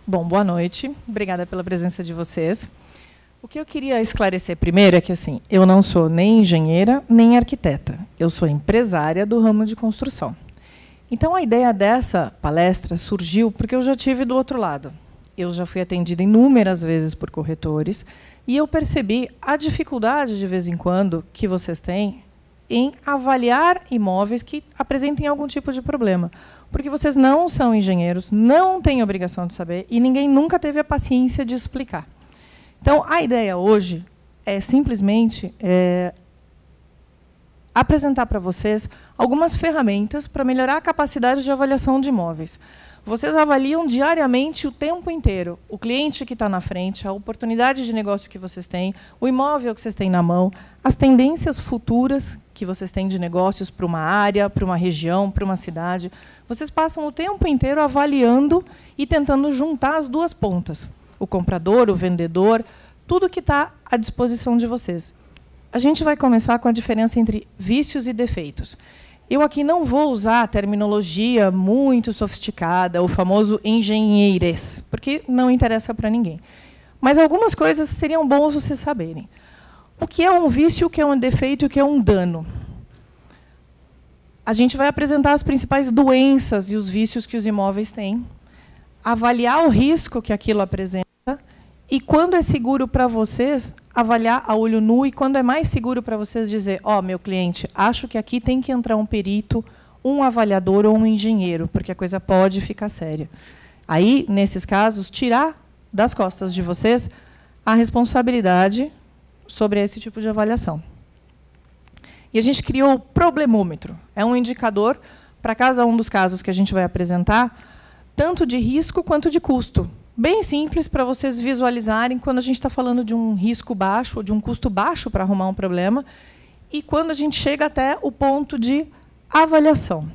Bom, boa noite. Obrigada pela presença de vocês. O que eu queria esclarecer primeiro é que assim, eu não sou nem engenheira, nem arquiteta. Eu sou empresária do ramo de construção. Então, a ideia dessa palestra surgiu porque eu já tive do outro lado. Eu já fui atendida inúmeras vezes por corretores e eu percebi a dificuldade, de vez em quando, que vocês têm em avaliar imóveis que apresentem algum tipo de problema. Porque vocês não são engenheiros, não têm obrigação de saber, e ninguém nunca teve a paciência de explicar. Então, a ideia hoje é simplesmente apresentar para vocês algumas ferramentas para melhorar a capacidade de avaliação de imóveis. Vocês avaliam diariamente o tempo inteiro o cliente que está na frente, a oportunidade de negócio que vocês têm, o imóvel que vocês têm na mão, as tendências futuras que vocês têm de negócios para uma área, para uma região, para uma cidade. Vocês passam o tempo inteiro avaliando e tentando juntar as duas pontas. O comprador, o vendedor, tudo que está à disposição de vocês. A gente vai começar com a diferença entre vícios e defeitos. Eu aqui não vou usar a terminologia muito sofisticada, o famoso engenheirês, porque não interessa para ninguém. Mas algumas coisas seriam bons vocês saberem. O que é um vício, o que é um defeito e o que é um dano? A gente vai apresentar as principais doenças e os vícios que os imóveis têm, avaliar o risco que aquilo apresenta e, quando é seguro para vocês, avaliar a olho nu e, quando é mais seguro para vocês, dizer, ó, meu cliente, acho que aqui tem que entrar um perito, um avaliador ou um engenheiro, porque a coisa pode ficar séria. Aí, nesses casos, tirar das costas de vocês a responsabilidade sobre esse tipo de avaliação. E a gente criou o problemômetro. É um indicador para cada um dos casos que a gente vai apresentar, tanto de risco quanto de custo. Bem simples para vocês visualizarem quando a gente está falando de um risco baixo, ou de um custo baixo para arrumar um problema, e quando a gente chega até o ponto de avaliação.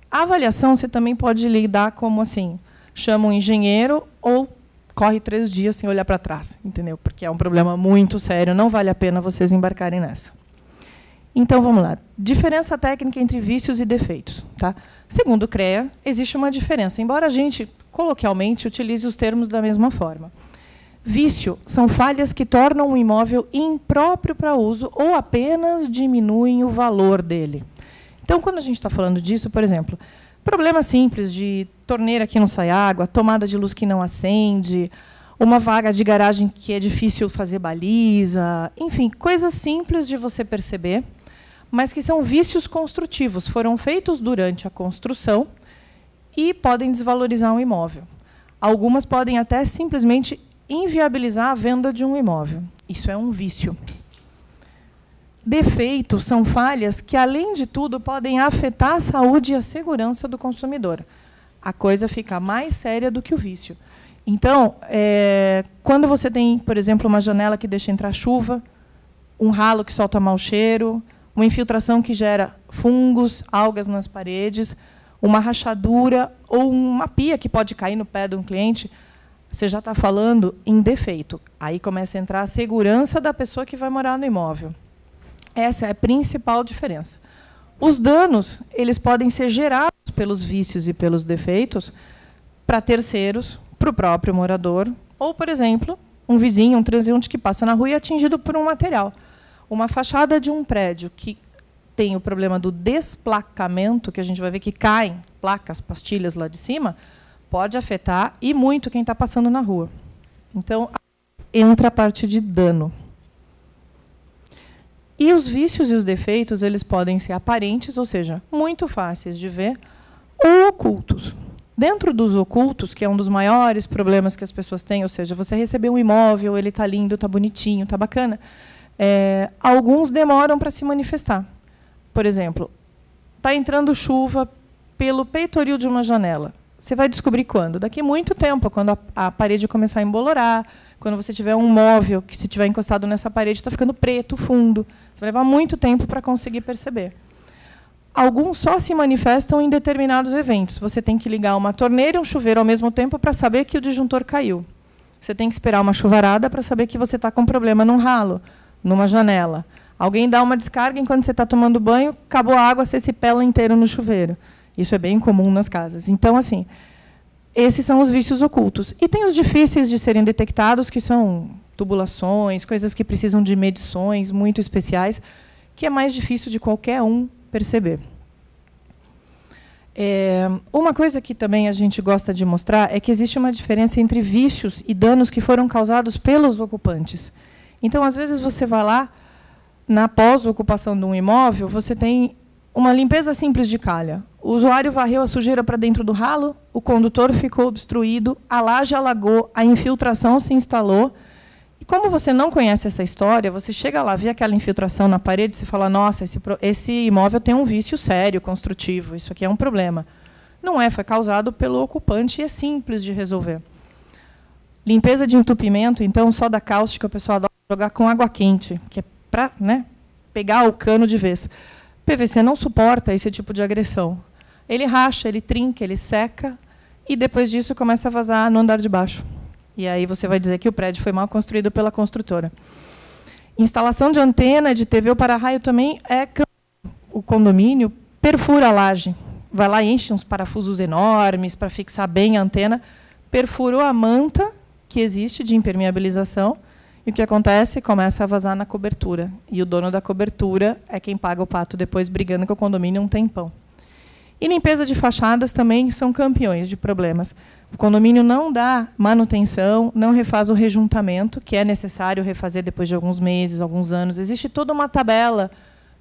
A avaliação você também pode lidar como assim, chama um engenheiro ou corre 3 dias sem olhar para trás, entendeu? Porque é um problema muito sério, não vale a pena vocês embarcarem nessa. Então, vamos lá. Diferença técnica entre vícios e defeitos. Tá? Segundo o CREA, existe uma diferença, embora a gente, coloquialmente, utilize os termos da mesma forma. Vício são falhas que tornam um imóvel impróprio para uso ou apenas diminuem o valor dele. Então, quando a gente está falando disso, por exemplo, problemas simples de torneira que não sai água, tomada de luz que não acende, uma vaga de garagem que é difícil fazer baliza, enfim, coisas simples de você perceber, mas que são vícios construtivos, foram feitos durante a construção e podem desvalorizar um imóvel. Algumas podem até simplesmente inviabilizar a venda de um imóvel. Isso é um vício. Defeitos são falhas que, além de tudo, podem afetar a saúde e a segurança do consumidor. A coisa fica mais séria do que o vício. Então, quando você tem, por exemplo, uma janela que deixa entrar chuva, um ralo que solta mau cheiro, uma infiltração que gera fungos, algas nas paredes, uma rachadura ou uma pia que pode cair no pé de um cliente, você já está falando em defeito. Aí começa a entrar a segurança da pessoa que vai morar no imóvel. Essa é a principal diferença. Os danos, eles podem ser gerados pelos vícios e pelos defeitos para terceiros, para o próprio morador, ou, por exemplo, um vizinho, um transeunte que passa na rua e é atingido por um material. Uma fachada de um prédio que tem o problema do desplacamento, que a gente vai ver que caem placas, pastilhas lá de cima, pode afetar, e muito, quem está passando na rua. Então, entra a parte de dano. E os vícios e os defeitos, eles podem ser aparentes, ou seja, muito fáceis de ver, ou ocultos. Dentro dos ocultos, que é um dos maiores problemas que as pessoas têm, ou seja, você recebeu um imóvel, ele está lindo, está bonitinho, está bacana, alguns demoram para se manifestar. Por exemplo, está entrando chuva pelo peitoril de uma janela. Você vai descobrir quando? Daqui a muito tempo, quando a parede começar a embolorar, quando você tiver um móvel que, se tiver encostado nessa parede, está ficando preto, fundo. Você vai levar muito tempo para conseguir perceber. Alguns só se manifestam em determinados eventos. Você tem que ligar uma torneira e um chuveiro ao mesmo tempo para saber que o disjuntor caiu. Você tem que esperar uma chuvarada para saber que você está com problema num ralo, numa janela. Alguém dá uma descarga enquanto você está tomando banho, acabou a água, você se pela inteiro no chuveiro. Isso é bem comum nas casas. Então, assim, esses são os vícios ocultos. E tem os difíceis de serem detectados, que são tubulações, coisas que precisam de medições muito especiais, que é mais difícil de qualquer um perceber. Uma coisa que também a gente gosta de mostrar é que existe uma diferença entre vícios e danos que foram causados pelos ocupantes. Então, às vezes, você vai lá, na pós-ocupação de um imóvel, você tem uma limpeza simples de calha. O usuário varreu a sujeira para dentro do ralo, o condutor ficou obstruído, a laje alagou, a infiltração se instalou. E como você não conhece essa história, você chega lá, vê aquela infiltração na parede, e você fala, nossa, esse imóvel tem um vício sério, construtivo, isso aqui é um problema. Não é, foi causado pelo ocupante e é simples de resolver. Limpeza de entupimento, então, só da cáustica, o pessoal adora jogar com água quente, que é para, né, pegar o cano de vez. PVC não suporta esse tipo de agressão. Ele racha, ele trinca, ele seca, e depois disso começa a vazar no andar de baixo. E aí você vai dizer que o prédio foi mal construído pela construtora. Instalação de antena de TV ou para-raio também é... O condomínio perfura a laje. Vai lá e enche uns parafusos enormes para fixar bem a antena, perfurou a manta que existe de impermeabilização, e o que acontece? Começa a vazar na cobertura. E o dono da cobertura é quem paga o pato depois, brigando com o condomínio um tempão. E limpeza de fachadas também são campeões de problemas. O condomínio não dá manutenção, não refaz o rejuntamento, que é necessário refazer depois de alguns meses, alguns anos. Existe toda uma tabela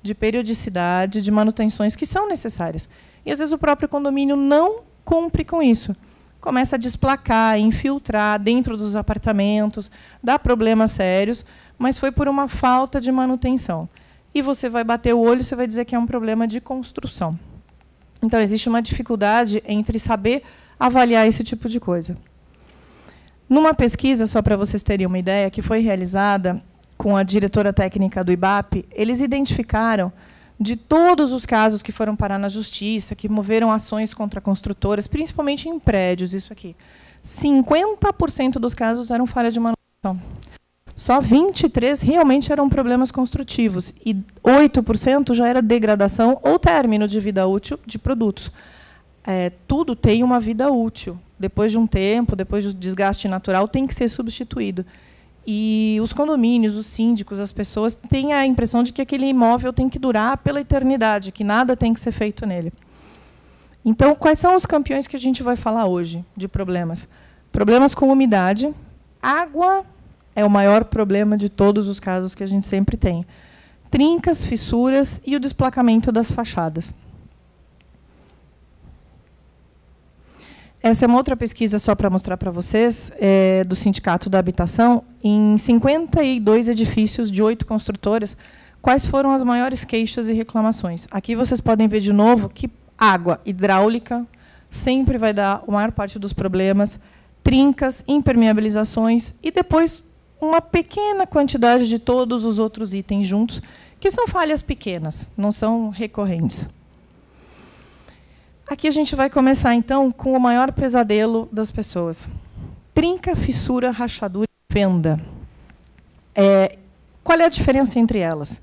de periodicidade, de manutenções que são necessárias. E, às vezes, o próprio condomínio não cumpre com isso. Começa a desplacar, infiltrar dentro dos apartamentos, dá problemas sérios, mas foi por uma falta de manutenção. E você vai bater o olho e você vai dizer que é um problema de construção. Então, existe uma dificuldade entre saber avaliar esse tipo de coisa. Numa pesquisa, só para vocês terem uma ideia, que foi realizada com a diretora técnica do IBAP, eles identificaram, de todos os casos que foram parar na justiça, que moveram ações contra construtoras, principalmente em prédios, isso aqui, 50% dos casos eram falha de manutenção. Só 23% realmente eram problemas construtivos, e 8% já era degradação ou término de vida útil de produtos. Tudo tem uma vida útil. Depois de um tempo, depois do desgaste natural, tem que ser substituído. E os condomínios, os síndicos, as pessoas têm a impressão de que aquele imóvel tem que durar pela eternidade, que nada tem que ser feito nele. Então, quais são os campeões que a gente vai falar hoje de problemas? Problemas com umidade. Água é o maior problema de todos os casos que a gente sempre tem. Trincas, fissuras e o desplacamento das fachadas. Essa é uma outra pesquisa, só para mostrar para vocês, do Sindicato da Habitação. Em 52 edifícios de 8 construtoras, quais foram as maiores queixas e reclamações? Aqui vocês podem ver de novo que água hidráulica sempre vai dar a maior parte dos problemas, trincas, impermeabilizações e depois uma pequena quantidade de todos os outros itens juntos, que são falhas pequenas, não são recorrentes. Aqui a gente vai começar, então, com o maior pesadelo das pessoas. Trinca, fissura, rachadura e fenda. Qual é a diferença entre elas?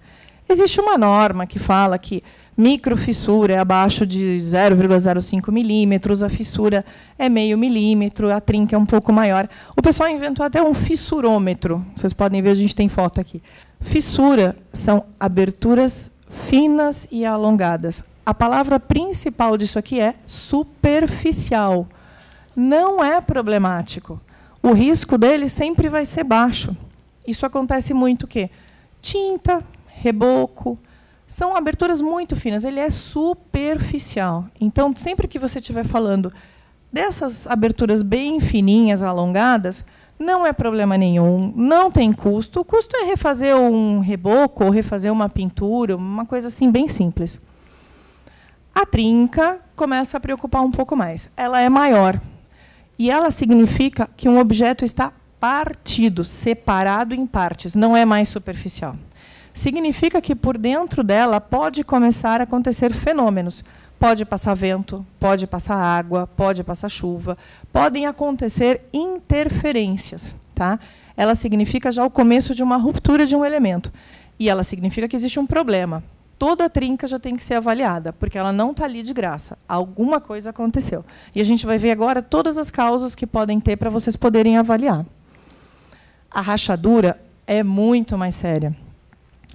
Existe uma norma que fala que microfissura é abaixo de 0,05 milímetros, a fissura é meio milímetro, a trinca é um pouco maior. O pessoal inventou até um fissurômetro. Vocês podem ver, a gente tem foto aqui. Fissura são aberturas finas e alongadas. A palavra principal disso aqui é superficial. Não é problemático. O risco dele sempre vai ser baixo. Isso acontece muito o quê? Tinta, reboco, são aberturas muito finas. Ele é superficial. Então, sempre que você estiver falando dessas aberturas bem fininhas, alongadas, não é problema nenhum, não tem custo. O custo é refazer um reboco ou refazer uma pintura, uma coisa assim bem simples. A trinca começa a preocupar um pouco mais. Ela é maior. E ela significa que um objeto está partido, separado em partes, não é mais superficial. Significa que por dentro dela pode começar a acontecer fenômenos. Pode passar vento, pode passar água, pode passar chuva, podem acontecer interferências. Tá? Ela significa já o começo de uma ruptura de um elemento. E ela significa que existe um problema. toda trinca já tem que ser avaliada, porque ela não está ali de graça. Alguma coisa aconteceu. E a gente vai ver agora todas as causas que podem ter para vocês poderem avaliar. A rachadura é muito mais séria.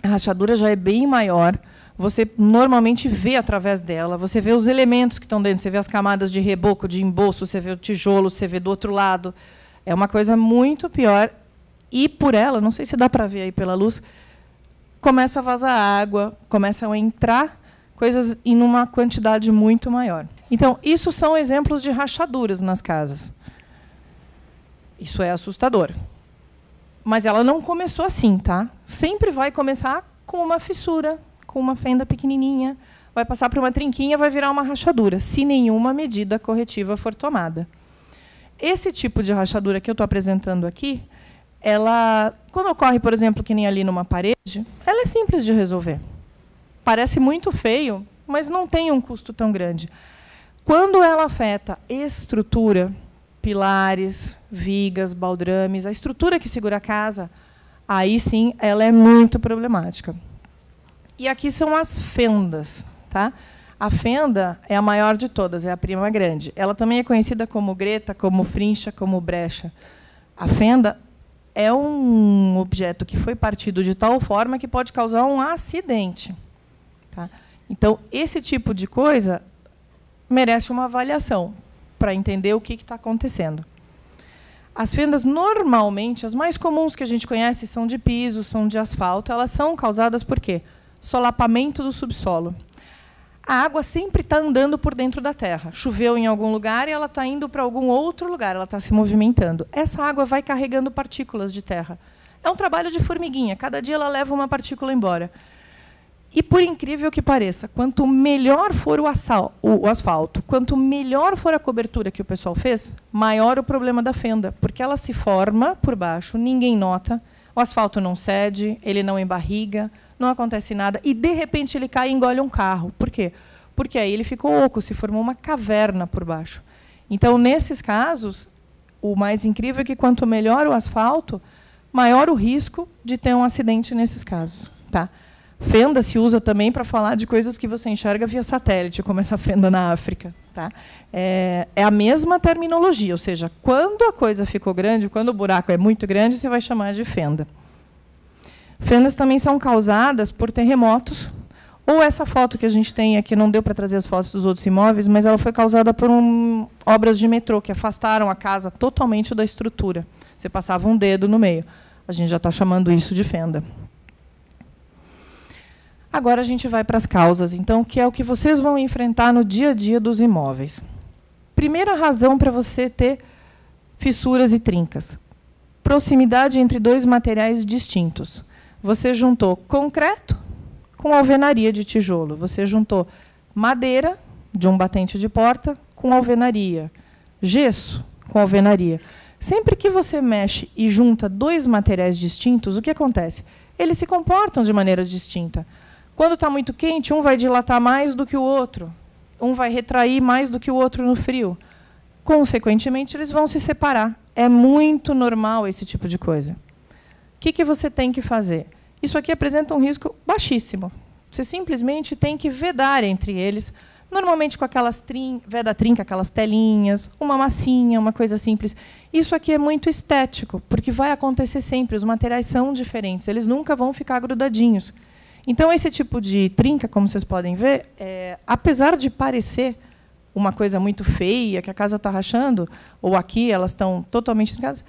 A rachadura já é bem maior. Você normalmente vê através dela, você vê os elementos que estão dentro, você vê as camadas de reboco, de embolso, você vê o tijolo, você vê do outro lado. É uma coisa muito pior. E por ela, não sei se dá para ver aí pela luz, começa a vazar água, começam a entrar coisas em uma quantidade muito maior. Então, isso são exemplos de rachaduras nas casas. Isso é assustador. Mas ela não começou assim, tá? Sempre vai começar com uma fissura, com uma fenda pequenininha, vai passar por uma trinquinha, vai virar uma rachadura, se nenhuma medida corretiva for tomada. Esse tipo de rachadura que eu estou apresentando aqui, ela, quando ocorre, por exemplo, que nem ali numa parede, ela é simples de resolver. Parece muito feio, mas não tem um custo tão grande. Quando ela afeta estrutura, pilares, vigas, baldrames, a estrutura que segura a casa, aí sim ela é muito problemática. E aqui são as fendas. Tá? A fenda é a maior de todas, é a prima grande. Ela também é conhecida como greta, como frincha, como brecha. A fenda é um objeto que foi partido de tal forma que pode causar um acidente. Tá? Então, esse tipo de coisa merece uma avaliação para entender o que está acontecendo. As fendas, normalmente, as mais comuns que a gente conhece são de piso, são de asfalto. Elas são causadas por quê? Solapamento do subsolo. A água sempre está andando por dentro da terra. Choveu em algum lugar e ela está indo para algum outro lugar, ela está se movimentando. Essa água vai carregando partículas de terra. É um trabalho de formiguinha, cada dia ela leva uma partícula embora. E, por incrível que pareça, quanto melhor for o asfalto, quanto melhor for a cobertura que o pessoal fez, maior o problema da fenda, porque ela se forma por baixo, ninguém nota, o asfalto não cede, ele não embarriga, não acontece nada, e, de repente, ele cai e engole um carro. Por quê? Porque aí ele ficou oco, se formou uma caverna por baixo. Então, nesses casos, o mais incrível é que, quanto melhor o asfalto, maior o risco de ter um acidente nesses casos. Tá? Fenda se usa também para falar de coisas que você enxerga via satélite, como essa fenda na África. Tá? É a mesma terminologia, ou seja, quando a coisa ficou grande, quando o buraco é muito grande, você vai chamar de fenda. Fendas também são causadas por terremotos, ou essa foto que a gente tem aqui, não deu para trazer as fotos dos outros imóveis, mas ela foi causada por obras de metrô, que afastaram a casa totalmente da estrutura. Você passava um dedo no meio. A gente já está chamando isso de fenda. Agora a gente vai para as causas, então, que é o que vocês vão enfrentar no dia a dia dos imóveis. Primeira razão para você ter fissuras e trincas. Proximidade entre dois materiais distintos. Você juntou concreto com alvenaria de tijolo. Você juntou madeira de um batente de porta com alvenaria. Gesso com alvenaria. Sempre que você mexe e junta dois materiais distintos, o que acontece? Eles se comportam de maneira distinta. Quando está muito quente, um vai dilatar mais do que o outro. Um vai retrair mais do que o outro no frio. Consequentemente, eles vão se separar. É muito normal esse tipo de coisa. O que você tem que fazer? Isso aqui apresenta um risco baixíssimo. Você simplesmente tem que vedar entre eles, normalmente com aquelas veda-trinca, aquelas telinhas, uma massinha, uma coisa simples. Isso aqui é muito estético, porque vai acontecer sempre. Os materiais são diferentes, eles nunca vão ficar grudadinhos. Então, esse tipo de trinca, como vocês podem ver, apesar de parecer uma coisa muito feia, que a casa está rachando, ou aqui elas estão totalmente trincadas,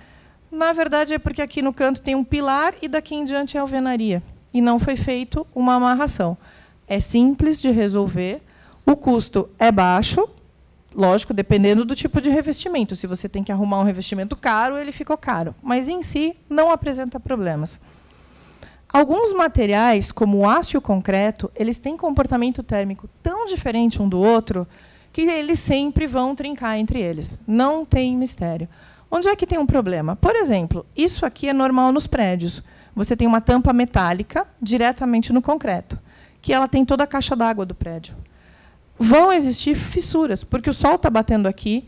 na verdade é porque aqui no canto tem um pilar e daqui em diante é alvenaria. E não foi feito uma amarração. É simples de resolver, o custo é baixo, lógico, dependendo do tipo de revestimento. Se você tem que arrumar um revestimento caro, ele ficou caro. Mas, em si, não apresenta problemas. Alguns materiais, como o aço e o concreto, eles têm comportamento térmico tão diferente um do outro que eles sempre vão trincar entre eles. Não tem mistério. Onde é que tem um problema? Por exemplo, isso aqui é normal nos prédios. Você tem uma tampa metálica diretamente no concreto, que ela tem toda a caixa d'água do prédio. Vão existir fissuras, porque o sol está batendo aqui,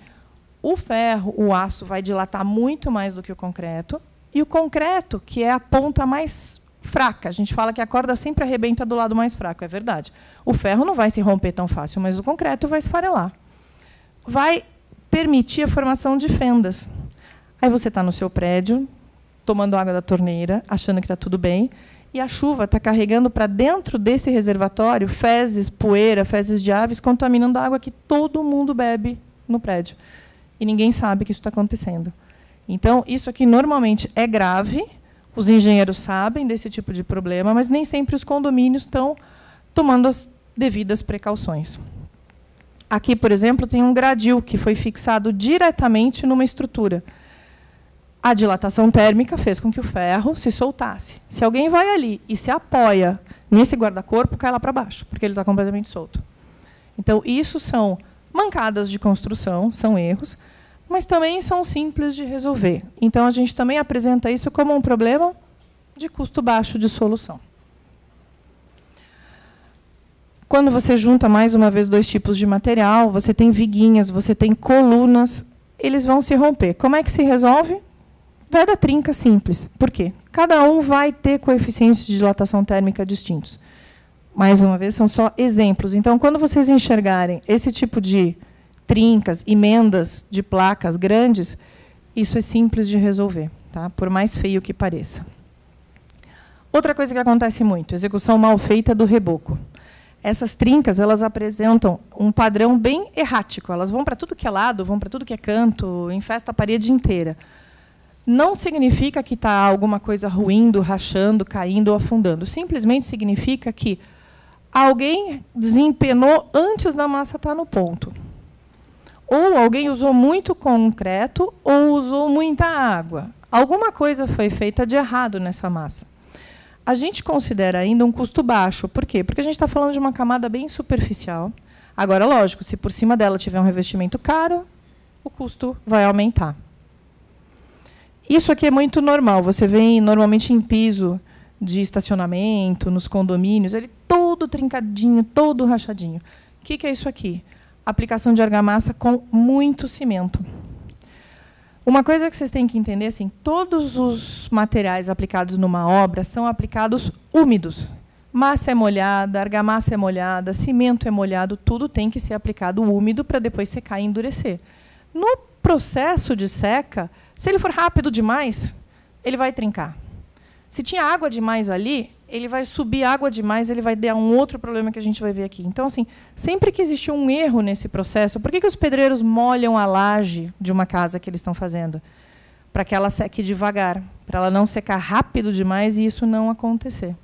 o ferro, o aço, vai dilatar muito mais do que o concreto, e o concreto, que é a ponta mais fraca. A gente fala que a corda sempre arrebenta do lado mais fraco, é verdade. O ferro não vai se romper tão fácil, mas o concreto vai esfarelar. Vai permitir a formação de fendas. Aí você está no seu prédio, tomando água da torneira, achando que está tudo bem, e a chuva está carregando para dentro desse reservatório fezes, poeira, fezes de aves, contaminando a água que todo mundo bebe no prédio. E ninguém sabe que isso está acontecendo. Então, isso aqui normalmente é grave, os engenheiros sabem desse tipo de problema, mas nem sempre os condomínios estão tomando as devidas precauções. Aqui, por exemplo, tem um gradil que foi fixado diretamente numa estrutura. A dilatação térmica fez com que o ferro se soltasse. Se alguém vai ali e se apoia nesse guarda-corpo, cai lá para baixo, porque ele está completamente solto. Então, isso são mancadas de construção, são erros, mas também são simples de resolver. Então, a gente também apresenta isso como um problema de custo baixo de solução. Quando você junta, mais uma vez, dois tipos de material, você tem viguinhas, você tem colunas, eles vão se romper. Como é que se resolve? Veda trinca simples. Por quê? Cada um vai ter coeficientes de dilatação térmica distintos. Mais uma vez, são só exemplos. Então, quando vocês enxergarem esse tipo de trincas, emendas de placas grandes, isso é simples de resolver, tá? Por mais feio que pareça. Outra coisa que acontece muito, execução mal feita do reboco. Essas trincas, elas apresentam um padrão bem errático. Elas vão para tudo que é lado, vão para tudo que é canto, infesta a parede inteira. Não significa que está alguma coisa ruindo, rachando, caindo ou afundando. Simplesmente significa que alguém desempenou antes da massa estar no ponto. Ou alguém usou muito concreto ou usou muita água. Alguma coisa foi feita de errado nessa massa. A gente considera ainda um custo baixo. Por quê? Porque a gente está falando de uma camada bem superficial. Agora, lógico, se por cima dela tiver um revestimento caro, o custo vai aumentar. Isso aqui é muito normal. Você vê normalmente em piso de estacionamento, nos condomínios, ele todo trincadinho, todo rachadinho. O que é isso aqui? Aplicação de argamassa com muito cimento. Uma coisa que vocês têm que entender, assim, todos os materiais aplicados numa obra são aplicados úmidos. Massa é molhada, argamassa é molhada, cimento é molhado, tudo tem que ser aplicado úmido para depois secar e endurecer. No processo de seca, se ele for rápido demais, ele vai trincar. Se tinha água demais ali, ele vai subir água demais, ele vai dar um outro problema que a gente vai ver aqui. Então, assim, sempre que existe um erro nesse processo, por que os pedreiros molham a laje de uma casa que eles estão fazendo? Para que ela seque devagar, para ela não secar rápido demais e isso não acontecer.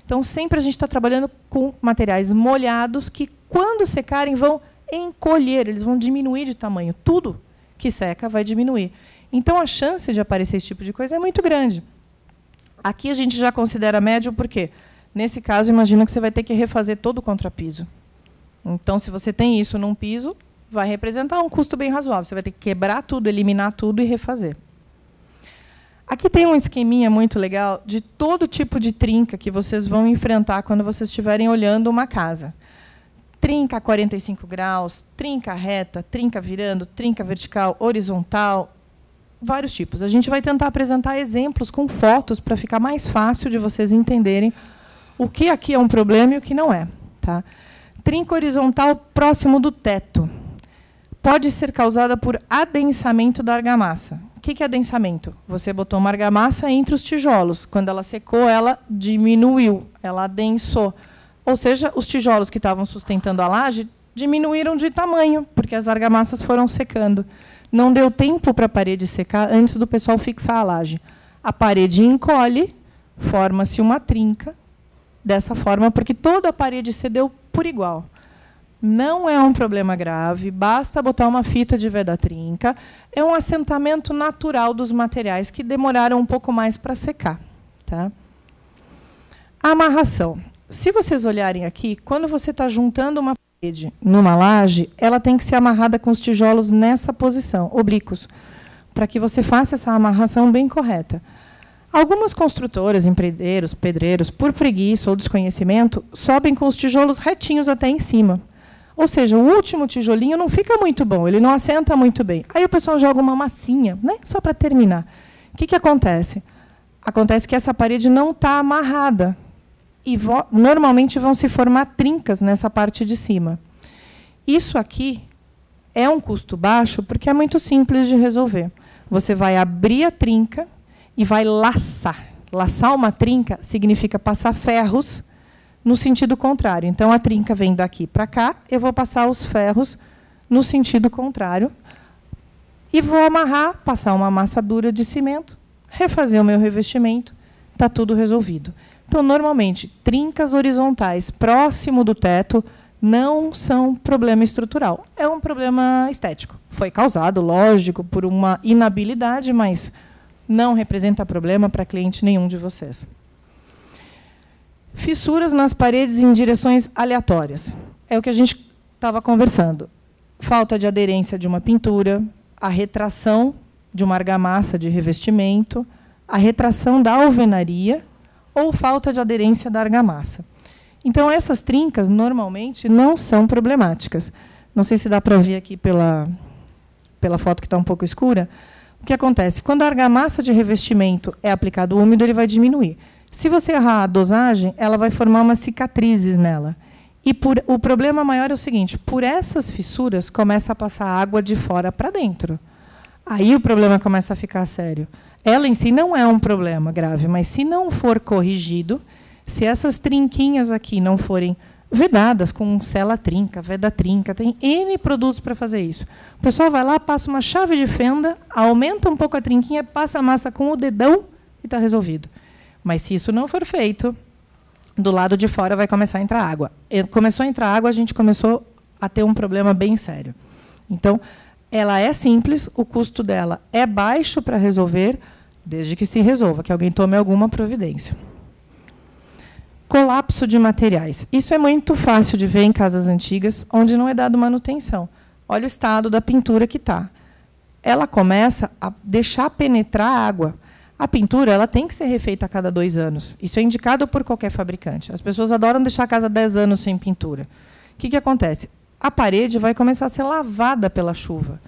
Então, sempre a gente está trabalhando com materiais molhados que, quando secarem, vão encolher, eles vão diminuir de tamanho. Tudo que seca vai diminuir. Então, a chance de aparecer esse tipo de coisa é muito grande. Aqui a gente já considera médio, porque, nesse caso, imagina que você vai ter que refazer todo o contrapiso. Então, se você tem isso num piso, vai representar um custo bem razoável. Você vai ter que quebrar tudo, eliminar tudo e refazer. Aqui tem um esqueminha muito legal de todo tipo de trinca que vocês vão enfrentar quando vocês estiverem olhando uma casa. Trinca a 45 graus, trinca reta, trinca virando, trinca vertical, horizontal, vários tipos. A gente vai tentar apresentar exemplos com fotos para ficar mais fácil de vocês entenderem o que aqui é um problema e o que não é. Tá? Trinca horizontal próximo do teto. Pode ser causada por adensamento da argamassa. O que é adensamento? Você botou uma argamassa entre os tijolos. Quando ela secou, ela diminuiu, ela adensou. Ou seja, os tijolos que estavam sustentando a laje diminuíram de tamanho, porque as argamassas foram secando. Não deu tempo para a parede secar antes do pessoal fixar a laje. A parede encolhe, forma-se uma trinca, dessa forma, porque toda a parede cedeu por igual. Não é um problema grave, basta botar uma fita de veda trinca. É um assentamento natural dos materiais que demoraram um pouco mais para secar. Tá? A amarração. Se vocês olharem aqui, quando você está juntando uma parede numa laje, ela tem que ser amarrada com os tijolos nessa posição, oblíquos, para que você faça essa amarração bem correta. Algumas construtoras, empreendedores, pedreiros, por preguiça ou desconhecimento, sobem com os tijolos retinhos até em cima. Ou seja, o último tijolinho não fica muito bom, ele não assenta muito bem. Aí o pessoal joga uma massinha, né, só para terminar. O que acontece? Acontece que essa parede não está amarrada. E normalmente vão se formar trincas nessa parte de cima. Isso aqui é um custo baixo porque é muito simples de resolver. Você vai abrir a trinca e vai laçar. Laçar uma trinca significa passar ferros no sentido contrário. Então, a trinca vem daqui para cá, eu vou passar os ferros no sentido contrário e vou amarrar, passar uma massa dura de cimento, refazer o meu revestimento, está tudo resolvido. Então, normalmente, trincas horizontais próximo do teto não são problema estrutural. É um problema estético. Foi causado, lógico, por uma inabilidade, mas não representa problema para cliente nenhum de vocês. Fissuras nas paredes em direções aleatórias. É o que a gente estava conversando. Falta de aderência de uma pintura, a retração de uma argamassa de revestimento, a retração da alvenaria ou falta de aderência da argamassa. Então, essas trincas, normalmente, não são problemáticas. Não sei se dá para ver aqui pela foto que está um pouco escura. O que acontece? Quando a argamassa de revestimento é aplicado úmido, ele vai diminuir. Se você errar a dosagem, ela vai formar umas cicatrizes nela. E o problema maior é o seguinte, por essas fissuras, começa a passar água de fora para dentro. Aí o problema começa a ficar sério. Ela em si não é um problema grave, mas se não for corrigido, se essas trinquinhas aqui não forem vedadas com sela trinca, veda trinca, tem N produtos para fazer isso. O pessoal vai lá, passa uma chave de fenda, aumenta um pouco a trinquinha, passa a massa com o dedão e está resolvido. Mas se isso não for feito, do lado de fora vai começar a entrar água. Começou a entrar água, a gente começou a ter um problema bem sério. Então, ela é simples, o custo dela é baixo para resolver, desde que se resolva, que alguém tome alguma providência. Colapso de materiais. Isso é muito fácil de ver em casas antigas, onde não é dado manutenção. Olha o estado da pintura que está. Ela começa a deixar penetrar a água. A pintura ela tem que ser refeita a cada 2 anos. Isso é indicado por qualquer fabricante. As pessoas adoram deixar a casa 10 anos sem pintura. O que acontece? A parede vai começar a ser lavada pela chuva.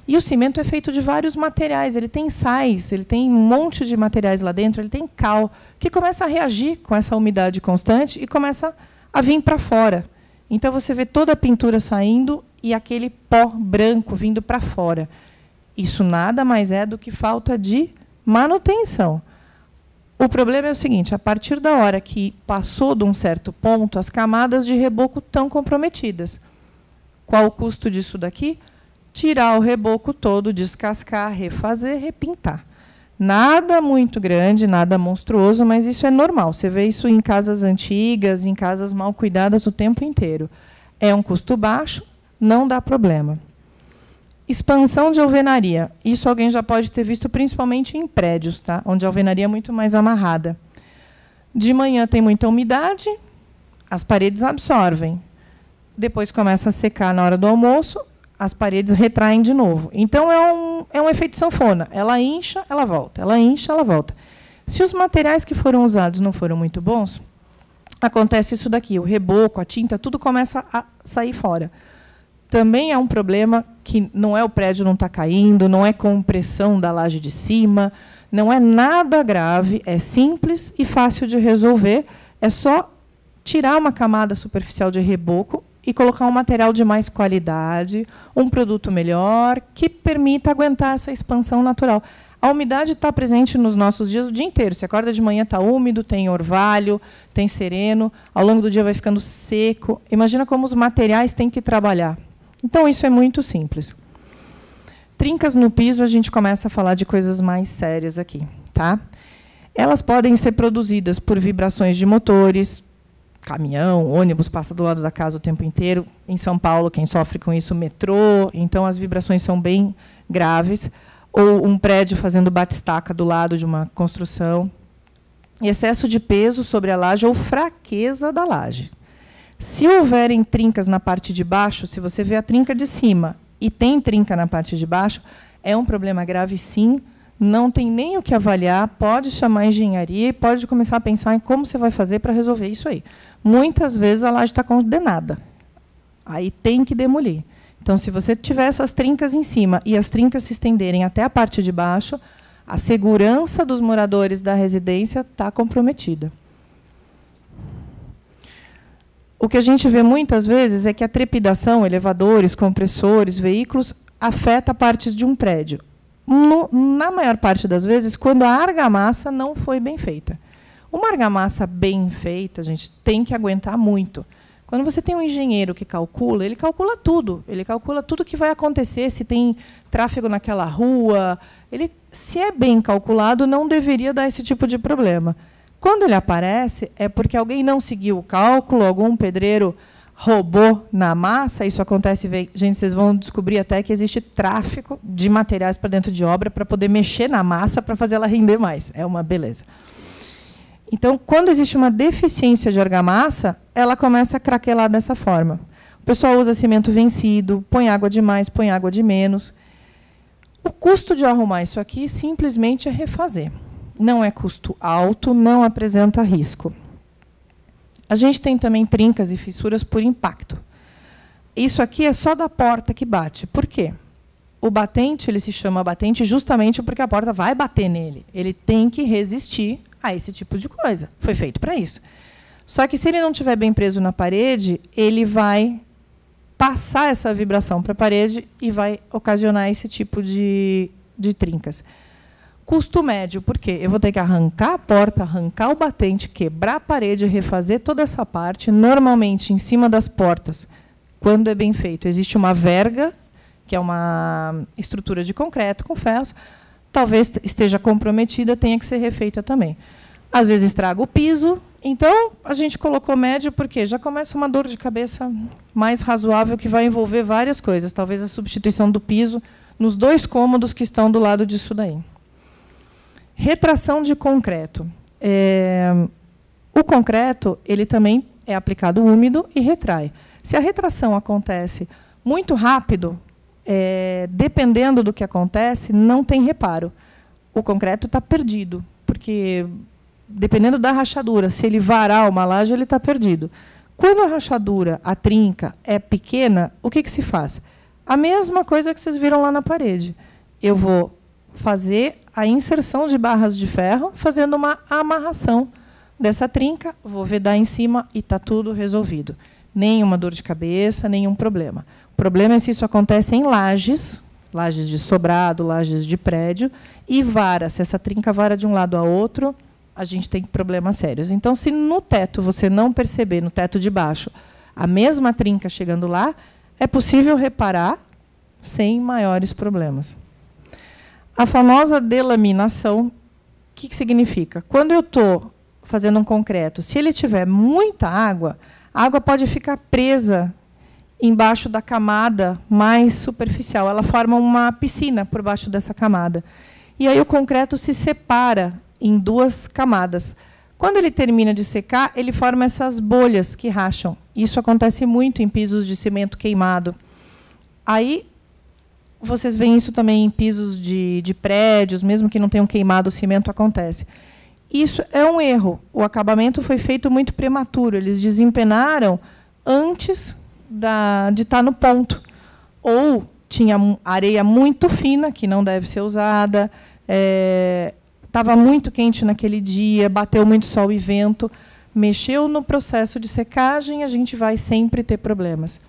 E o cimento é feito de vários materiais. Ele tem sais, ele tem um monte de materiais lá dentro, ele tem cal, que começa a reagir com essa umidade constante e começa a vir para fora. Então, você vê toda a pintura saindo e aquele pó branco vindo para fora. Isso nada mais é do que falta de manutenção. O problema é o seguinte, a partir da hora que passou de um certo ponto, as camadas de reboco estão comprometidas. Qual o custo disso daqui? Tirar o reboco todo, descascar, refazer, repintar. Nada muito grande, nada monstruoso, mas isso é normal. Você vê isso em casas antigas, em casas mal cuidadas o tempo inteiro. É um custo baixo, não dá problema. Expansão de alvenaria. Isso alguém já pode ter visto principalmente em prédios, tá? Onde a alvenaria é muito mais amarrada. De manhã tem muita umidade, as paredes absorvem. Depois começa a secar na hora do almoço, as paredes retraem de novo. Então, é um efeito sanfona. Ela incha, ela volta. Ela incha, ela volta. Se os materiais que foram usados não foram muito bons, acontece isso daqui. O reboco, a tinta, tudo começa a sair fora. Também é um problema que não é o prédio não está caindo, não é compressão da laje de cima, não é nada grave, é simples e fácil de resolver. É só tirar uma camada superficial de reboco e colocar um material de mais qualidade, um produto melhor, que permita aguentar essa expansão natural. A umidade está presente nos nossos dias o dia inteiro. Se acorda de manhã, está úmido, tem orvalho, tem sereno, ao longo do dia vai ficando seco. Imagina como os materiais têm que trabalhar. Então, isso é muito simples. Trincas no piso, a gente começa a falar de coisas mais sérias aqui. Tá? Elas podem ser produzidas por vibrações de motores, caminhão, ônibus passa do lado da casa o tempo inteiro. Em São Paulo, quem sofre com isso, metrô. Então, as vibrações são bem graves. Ou um prédio fazendo batistaca do lado de uma construção. Excesso de peso sobre a laje ou fraqueza da laje. Se houverem trincas na parte de baixo, se você vê a trinca de cima e tem trinca na parte de baixo, é um problema grave, sim. Não tem nem o que avaliar, pode chamar a engenharia e pode começar a pensar em como você vai fazer para resolver isso aí. Muitas vezes a laje está condenada. Aí tem que demolir. Então, se você tiver essas trincas em cima e as trincas se estenderem até a parte de baixo, A segurança dos moradores da residência está comprometida. O que a gente vê muitas vezes é que a trepidação, elevadores, compressores, veículos, afeta partes de um prédio. Na maior parte das vezes, quando a argamassa não foi bem feita. Uma argamassa bem feita, a gente tem que aguentar muito. Quando você tem um engenheiro que calcula, ele calcula tudo. Ele calcula tudo que vai acontecer, se tem tráfego naquela rua. Se é bem calculado, não deveria dar esse tipo de problema. Quando ele aparece, é porque alguém não seguiu o cálculo, algum pedreiro roubou na massa. Isso acontece, gente, vocês vão descobrir até que existe tráfico de materiais para dentro de obra para poder mexer na massa para fazer ela render mais. É uma beleza. Então, quando existe uma deficiência de argamassa, ela começa a craquelar dessa forma. O pessoal usa cimento vencido, põe água de mais, põe água de menos. O custo de arrumar isso aqui simplesmente é refazer. Não é custo alto, não apresenta risco. A gente tem também trincas e fissuras por impacto. Isso aqui é só da porta que bate. Por quê? O batente, ele se chama batente justamente porque a porta vai bater nele. Ele tem que resistir a esse tipo de coisa. Foi feito para isso. Só que, se ele não estiver bem preso na parede, ele vai passar essa vibração para a parede e vai ocasionar esse tipo de trincas. Custo médio, por quê? Eu vou ter que arrancar a porta, arrancar o batente, quebrar a parede, refazer toda essa parte. Normalmente, em cima das portas, quando é bem feito, existe uma verga, que é uma estrutura de concreto com ferros. Talvez esteja comprometida, tenha que ser refeita também. Às vezes estraga o piso. Então, a gente colocou médio, porque já começa uma dor de cabeça mais razoável, que vai envolver várias coisas. Talvez a substituição do piso nos 2 cômodos que estão do lado disso daí. Retração de concreto. O concreto, ele também é aplicado úmido e retrai. Se a retração acontece muito rápido, dependendo do que acontece, não tem reparo. O concreto está perdido, porque, dependendo da rachadura, se ele varar uma laje, ele está perdido. Quando a rachadura, a trinca, é pequena, o que se faz? A mesma coisa que vocês viram lá na parede. Eu vou fazer a inserção de barras de ferro, fazendo uma amarração dessa trinca, vou vedar em cima e está tudo resolvido. Nenhuma dor de cabeça, nenhum problema. O problema é se isso acontece em lajes de sobrado, lajes de prédio, e vara. Se essa trinca vara de um lado a outro, a gente tem problemas sérios. Então, se no teto você não perceber, no teto de baixo, a mesma trinca chegando lá, é possível reparar sem maiores problemas. A famosa delaminação, o que significa? Quando eu estou fazendo um concreto, se ele tiver muita água, a água pode ficar presa embaixo da camada mais superficial. Ela forma uma piscina por baixo dessa camada. E aí o concreto se separa em 2 camadas. Quando ele termina de secar, ele forma essas bolhas que racham. Isso acontece muito em pisos de cimento queimado. Aí, vocês veem isso também em pisos de prédios, mesmo que não tenham queimado o cimento, acontece. Isso é um erro. O acabamento foi feito muito prematuro. Eles desempenaram antes de estar no ponto. Ou tinha areia muito fina, que não deve ser usada, estava muito quente naquele dia, bateu muito sol e vento, mexeu no processo de secagem, a gente vai sempre ter problemas.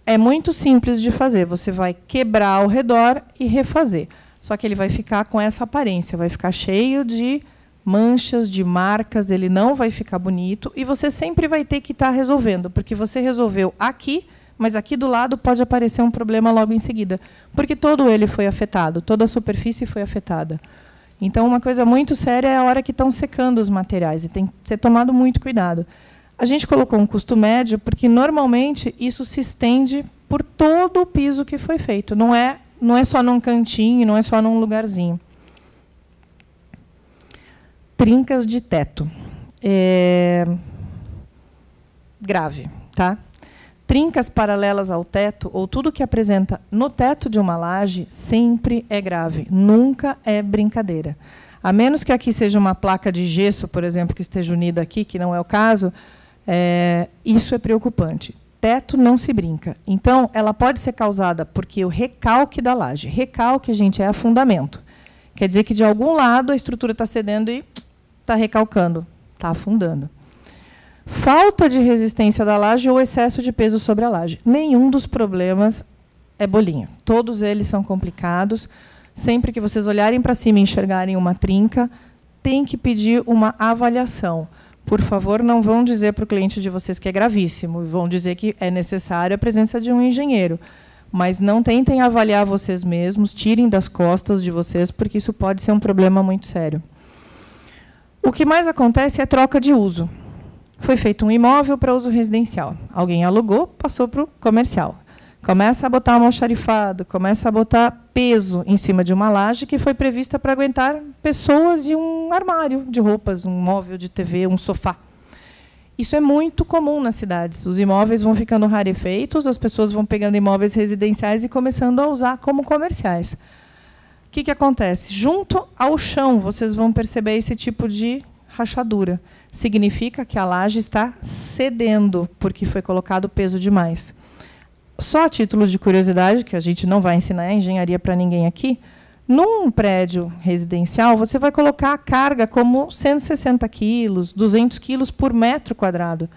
É muito simples de fazer. Você vai quebrar ao redor e refazer. Só que ele vai ficar com essa aparência, vai ficar cheio de manchas, de marcas, ele não vai ficar bonito, e você sempre vai ter que estar resolvendo, porque você resolveu aqui, mas aqui do lado pode aparecer um problema logo em seguida, porque todo ele foi afetado, toda a superfície foi afetada. Então, uma coisa muito séria é a hora que estão secando os materiais, e tem que ser tomado muito cuidado. A gente colocou um custo médio, porque, normalmente, isso se estende por todo o piso que foi feito. Não é só num cantinho, não é só num lugarzinho. Trincas de teto. Grave, tá? Trincas paralelas ao teto, ou tudo que apresenta no teto de uma laje, sempre é grave. Nunca é brincadeira. A menos que aqui seja uma placa de gesso, por exemplo, que esteja unida aqui, que não é o caso, isso é preocupante. Teto não se brinca. Então, ela pode ser causada porque o recalque da laje. Recalque, gente, é afundamento. Quer dizer que, de algum lado, a estrutura está cedendo e está recalcando, está afundando. Falta de resistência da laje ou excesso de peso sobre a laje. Nenhum dos problemas é bolinha. Todos eles são complicados. Sempre que vocês olharem para cima e enxergarem uma trinca, tem que pedir uma avaliação. Por favor, não vão dizer para o cliente de vocês que é gravíssimo, vão dizer que é necessária a presença de um engenheiro. Mas não tentem avaliar vocês mesmos, tirem das costas de vocês, porque isso pode ser um problema muito sério. O que mais acontece é troca de uso. Foi feito um imóvel para uso residencial. Alguém alugou, passou para o comercial. Começa a botar um almoxarifado, começa a botar peso em cima de uma laje que foi prevista para aguentar pessoas e um armário de roupas, um móvel de TV, um sofá. Isso é muito comum nas cidades. Os imóveis vão ficando rarefeitos, as pessoas vão pegando imóveis residenciais e começando a usar como comerciais. O que acontece? Junto ao chão, vocês vão perceber esse tipo de rachadura. Significa que a laje está cedendo, porque foi colocado peso demais. Só a título de curiosidade, que a gente não vai ensinar engenharia para ninguém aqui, num prédio residencial, você vai colocar a carga como 160 quilos, 200 quilos por metro quadrado.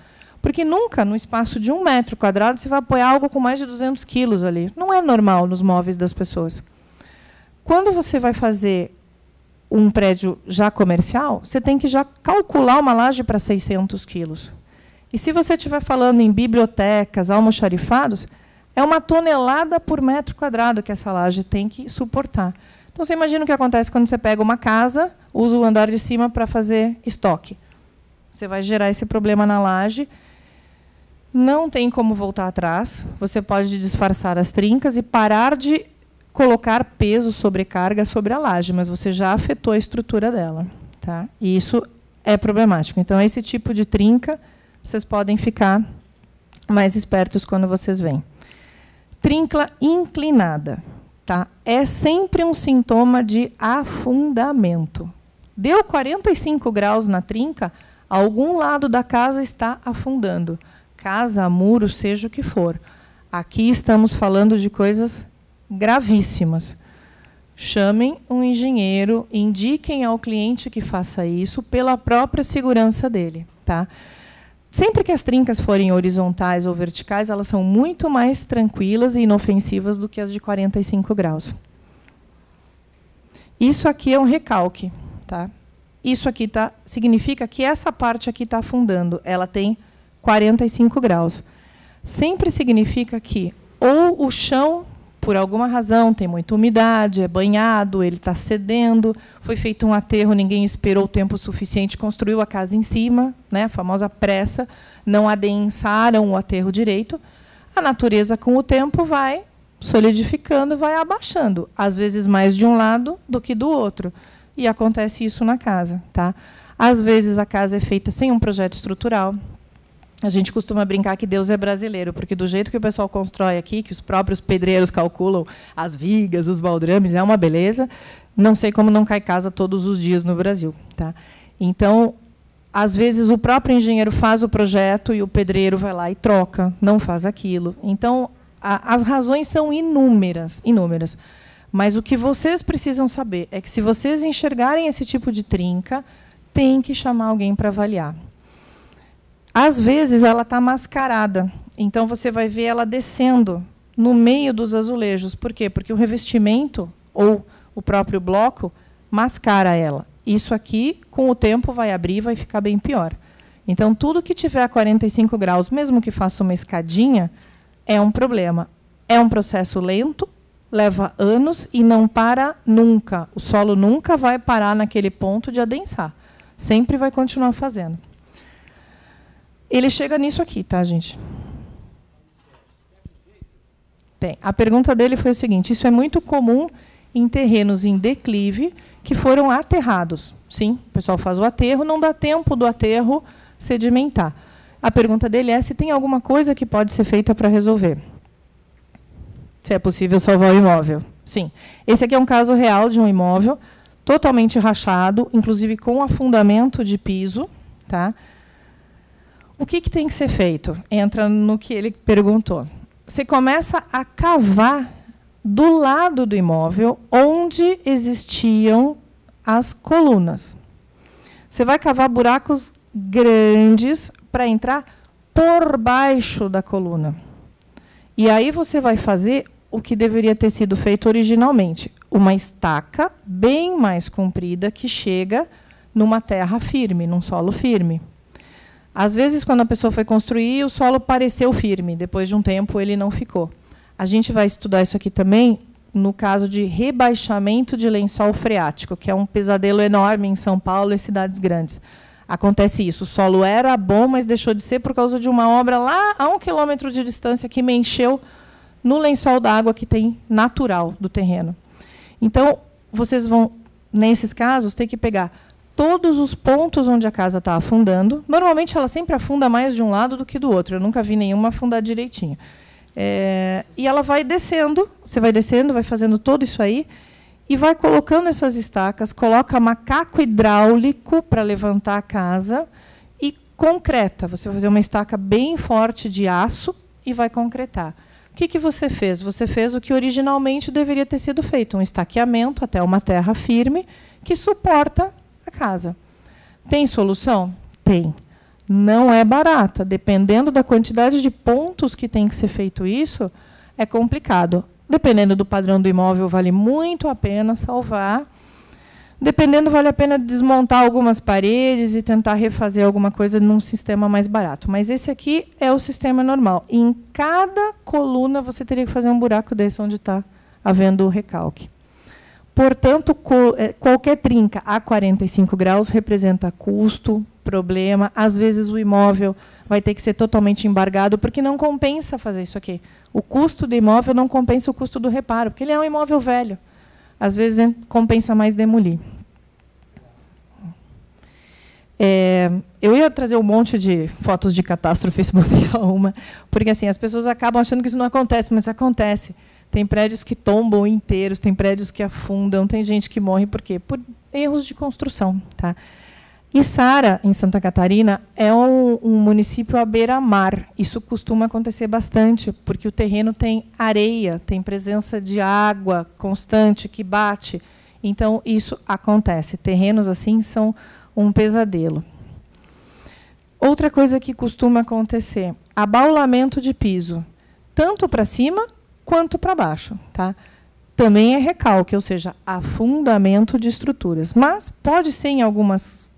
Porque nunca, no espaço de 1 metro quadrado, você vai apoiar algo com mais de 200 quilos ali. Não é normal nos móveis das pessoas. Quando você vai fazer um prédio já comercial, você tem que já calcular uma laje para 600 quilos. E se você estiver falando em bibliotecas, almoxarifados, é 1 tonelada por metro quadrado que essa laje tem que suportar. Então, você imagina o que acontece quando você pega uma casa, usa o andar de cima para fazer estoque. Você vai gerar esse problema na laje. Não tem como voltar atrás. Você pode disfarçar as trincas e parar de colocar peso, sobrecarga sobre a laje, mas você já afetou a estrutura dela. Tá? E isso é problemático. Então, esse tipo de trinca, vocês podem ficar mais espertos quando vocês veem. Trinca inclinada, tá? É sempre um sintoma de afundamento. Deu 45 graus na trinca, algum lado da casa está afundando. Casa, muro, seja o que for. Aqui estamos falando de coisas gravíssimas. Chamem um engenheiro, indiquem ao cliente que faça isso pela própria segurança dele, tá? Sempre que as trincas forem horizontais ou verticais, elas são muito mais tranquilas e inofensivas do que as de 45 graus. Isso aqui é um recalque. Tá? Isso aqui significa que essa parte aqui está afundando. Ela tem 45 graus. Sempre significa que ou o chão, por alguma razão, tem muita umidade, é banhado, ele está cedendo, foi feito um aterro, ninguém esperou o tempo suficiente, construiu a casa em cima, né, a famosa pressa, não adensaram o aterro direito. A natureza, com o tempo, vai solidificando, vai abaixando, às vezes mais de um lado do que do outro. E acontece isso na casa. Tá? Às vezes, a casa é feita sem um projeto estrutural. A gente costuma brincar que Deus é brasileiro, porque do jeito que o pessoal constrói aqui, que os próprios pedreiros calculam as vigas, os baldrames, é uma beleza. Não sei como não cai casa todos os dias no Brasil. Tá? Então, às vezes, o próprio engenheiro faz o projeto e o pedreiro vai lá e troca, não faz aquilo. Então, as razões são inúmeras, inúmeras. Mas o que vocês precisam saber é que, se vocês enxergarem esse tipo de trinca, tem que chamar alguém para avaliar. Às vezes, ela está mascarada. Então, você vai ver ela descendo no meio dos azulejos. Por quê? Porque o revestimento, ou o próprio bloco, mascara ela. Isso aqui, com o tempo, vai abrir e vai ficar bem pior. Então, tudo que tiver a 45 graus, mesmo que faça uma escadinha, é um problema. É um processo lento, leva anos e não para nunca. O solo nunca vai parar naquele ponto de adensar. Sempre vai continuar fazendo. Ele chega nisso aqui, tá, gente? Tem. A pergunta dele foi o seguinte: isso é muito comum em terrenos em declive que foram aterrados. Sim, o pessoal faz o aterro, não dá tempo do aterro sedimentar. A pergunta dele é se tem alguma coisa que pode ser feita para resolver. Se é possível salvar o imóvel. Sim. Esse aqui é um caso real de um imóvel totalmente rachado, inclusive com afundamento de piso. Tá? O que tem que ser feito? Entra no que ele perguntou. Você começa a cavar do lado do imóvel, onde existiam as colunas. Você vai cavar buracos grandes para entrar por baixo da coluna. E aí você vai fazer o que deveria ter sido feito originalmente, uma estaca bem mais comprida que chega numa terra firme, num solo firme. Às vezes, quando a pessoa foi construir, o solo pareceu firme, depois de um tempo ele não ficou. A gente vai estudar isso aqui também no caso de rebaixamento de lençol freático, que é um pesadelo enorme em São Paulo e cidades grandes. Acontece isso, o solo era bom, mas deixou de ser por causa de uma obra lá a 1 quilômetro de distância que me encheu no lençol d'água que tem natural do terreno. Então, vocês vão, nesses casos, ter que pegar todos os pontos onde a casa está afundando. Normalmente, ela sempre afunda mais de um lado do que do outro. Eu nunca vi nenhuma afundar direitinho. E ela vai descendo, você vai descendo, vai fazendo tudo isso aí, e vai colocando essas estacas, coloca macaco hidráulico para levantar a casa, e concreta. Você vai fazer uma estaca bem forte de aço e vai concretar. O que você fez? Você fez o que originalmente deveria ter sido feito, um estaqueamento até uma terra firme que suporta a casa. Tem solução? Tem. Não é barata. Dependendo da quantidade de pontos que tem que ser feito isso, é complicado. Dependendo do padrão do imóvel, vale muito a pena salvar. Dependendo, vale a pena desmontar algumas paredes e tentar refazer alguma coisa num sistema mais barato. Mas esse aqui é o sistema normal. Em cada coluna, você teria que fazer um buraco desse onde está havendo o recalque. Portanto, qualquer trinca a 45 graus representa custo, problema. Às vezes, o imóvel vai ter que ser totalmente embargado, porque não compensa fazer isso aqui. O custo do imóvel não compensa o custo do reparo, porque ele é um imóvel velho. Às vezes, compensa mais demolir. Eu ia trazer um monte de fotos de catástrofes, botei só uma, porque assim, as pessoas acabam achando que isso não acontece, mas acontece. Tem prédios que tombam inteiros, tem prédios que afundam, tem gente que morre por quê? Por erros de construção. Tá? Içara, em Santa Catarina, é um município à beira-mar. Isso costuma acontecer bastante, porque o terreno tem areia, tem presença de água constante que bate. Então, isso acontece. Terrenos assim são um pesadelo. Outra coisa que costuma acontecer, abaulamento de piso, tanto para cima quanto para baixo. Tá? Também é recalque, ou seja, afundamento de estruturas. Mas pode ser, em algumas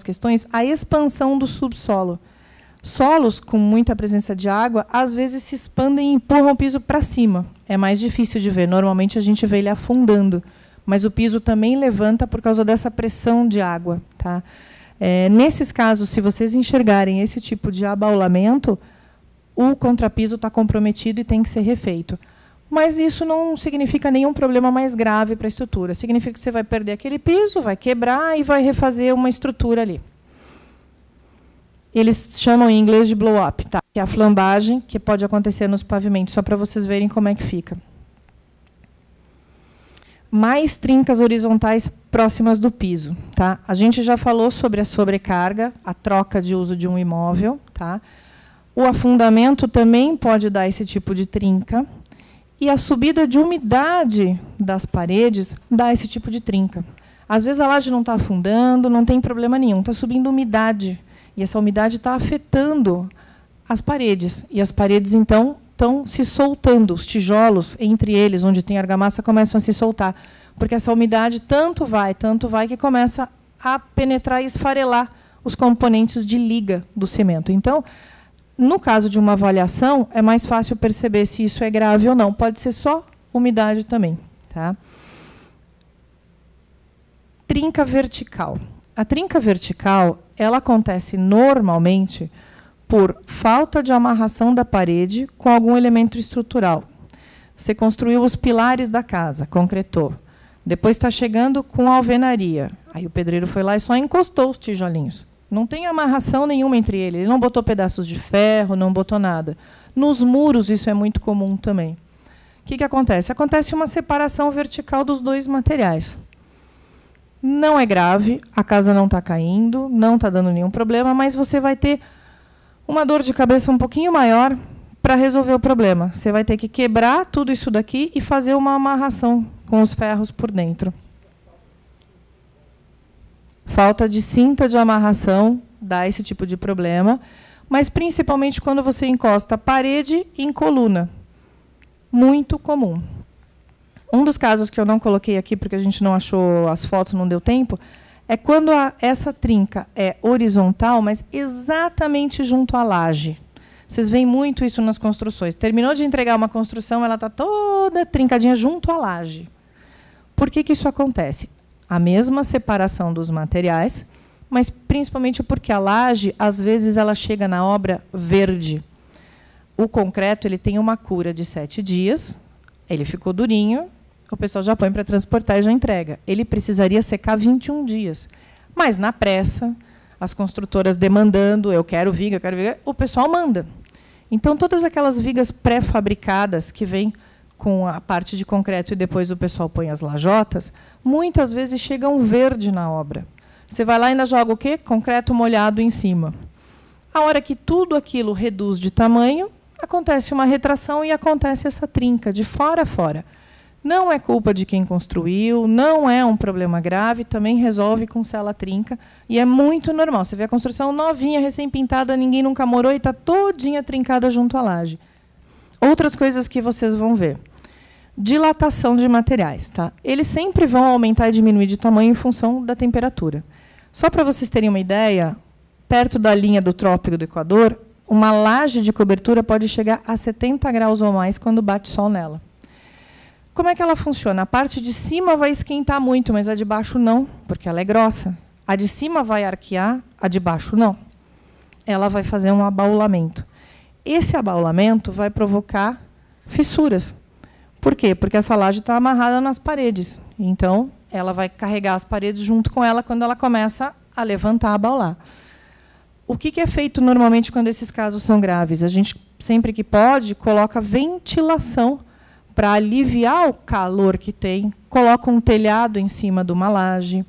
questões, a expansão do subsolo. Solos com muita presença de água, às vezes se expandem e empurram o piso para cima. É mais difícil de ver. Normalmente, a gente vê ele afundando. Mas o piso também levanta por causa dessa pressão de água. Tá? Nesses casos, se vocês enxergarem esse tipo de abaulamento, o contrapiso está comprometido e tem que ser refeito. Mas isso não significa nenhum problema mais grave para a estrutura. Significa que você vai perder aquele piso, vai quebrar e vai refazer uma estrutura ali. Eles chamam em inglês de blow-up, tá? Que é a flambagem que pode acontecer nos pavimentos, só para vocês verem como é que fica. Mais trincas horizontais próximas do piso. Tá? A gente já falou sobre a sobrecarga, a troca de uso de um imóvel. Tá? O afundamento também pode dar esse tipo de trinca. E a subida de umidade das paredes dá esse tipo de trinca. Às vezes, a laje não está afundando, não tem problema nenhum, está subindo umidade. E essa umidade está afetando as paredes. E as paredes, então, estão se soltando. Os tijolos, entre eles, onde tem argamassa, começam a se soltar. Porque essa umidade tanto vai, que começa a penetrar e esfarelar os componentes de liga do cimento. Então, no caso de uma avaliação, é mais fácil perceber se isso é grave ou não. Pode ser só umidade também. Tá? Trinca vertical. A trinca vertical, ela acontece normalmente por falta de amarração da parede com algum elemento estrutural. Você construiu os pilares da casa, concretou. Depois está chegando com a alvenaria. Aí o pedreiro foi lá e só encostou os tijolinhos. Não tem amarração nenhuma entre eles. Ele não botou pedaços de ferro, não botou nada. Nos muros, isso é muito comum também. O que acontece? Acontece uma separação vertical dos dois materiais. Não é grave, a casa não está caindo, não está dando nenhum problema, mas você vai ter uma dor de cabeça um pouquinho maior para resolver o problema. Você vai ter que quebrar tudo isso daqui e fazer uma amarração com os ferros por dentro. Falta de cinta de amarração dá esse tipo de problema, mas principalmente quando você encosta a parede em coluna. Muito comum. Um dos casos que eu não coloquei aqui, porque a gente não achou as fotos, não deu tempo, é quando essa trinca é horizontal, mas exatamente junto à laje. Vocês veem muito isso nas construções. Terminou de entregar uma construção, ela está toda trincadinha junto à laje. Por que isso acontece? A mesma separação dos materiais, mas principalmente porque a laje, às vezes, ela chega na obra verde. O concreto ele tem uma cura de 7 dias, ele ficou durinho, o pessoal já põe para transportar e já entrega. Ele precisaria secar 21 dias. Mas, na pressa, as construtoras demandando, eu quero viga, o pessoal manda. Então, todas aquelas vigas pré-fabricadas que vêm com a parte de concreto e depois o pessoal põe as lajotas, muitas vezes chegam verde na obra. Você vai lá e ainda joga o quê? Concreto molhado em cima. A hora que tudo aquilo reduz de tamanho, acontece uma retração e acontece essa trinca, de fora a fora. Não é culpa de quem construiu, não é um problema grave, também resolve com cela trinca, e é muito normal. Você vê a construção novinha, recém-pintada, ninguém nunca morou e está todinha trincada junto à laje. Outras coisas que vocês vão ver. Dilatação de materiais. Tá? Eles sempre vão aumentar e diminuir de tamanho em função da temperatura. Só para vocês terem uma ideia, perto da linha do trópico do Equador, uma laje de cobertura pode chegar a 70 graus ou mais quando bate sol nela. Como é que ela funciona? A parte de cima vai esquentar muito, mas a de baixo não, porque ela é grossa. A de cima vai arquear, a de baixo não. Ela vai fazer um abaulamento. Esse abaulamento vai provocar fissuras. Por quê? Porque essa laje está amarrada nas paredes. Então, ela vai carregar as paredes junto com ela quando ela começa a levantar, a abaular. O que é feito normalmente quando esses casos são graves? A gente, sempre que pode, coloca ventilação para aliviar o calor que tem, coloca um telhado em cima de uma laje,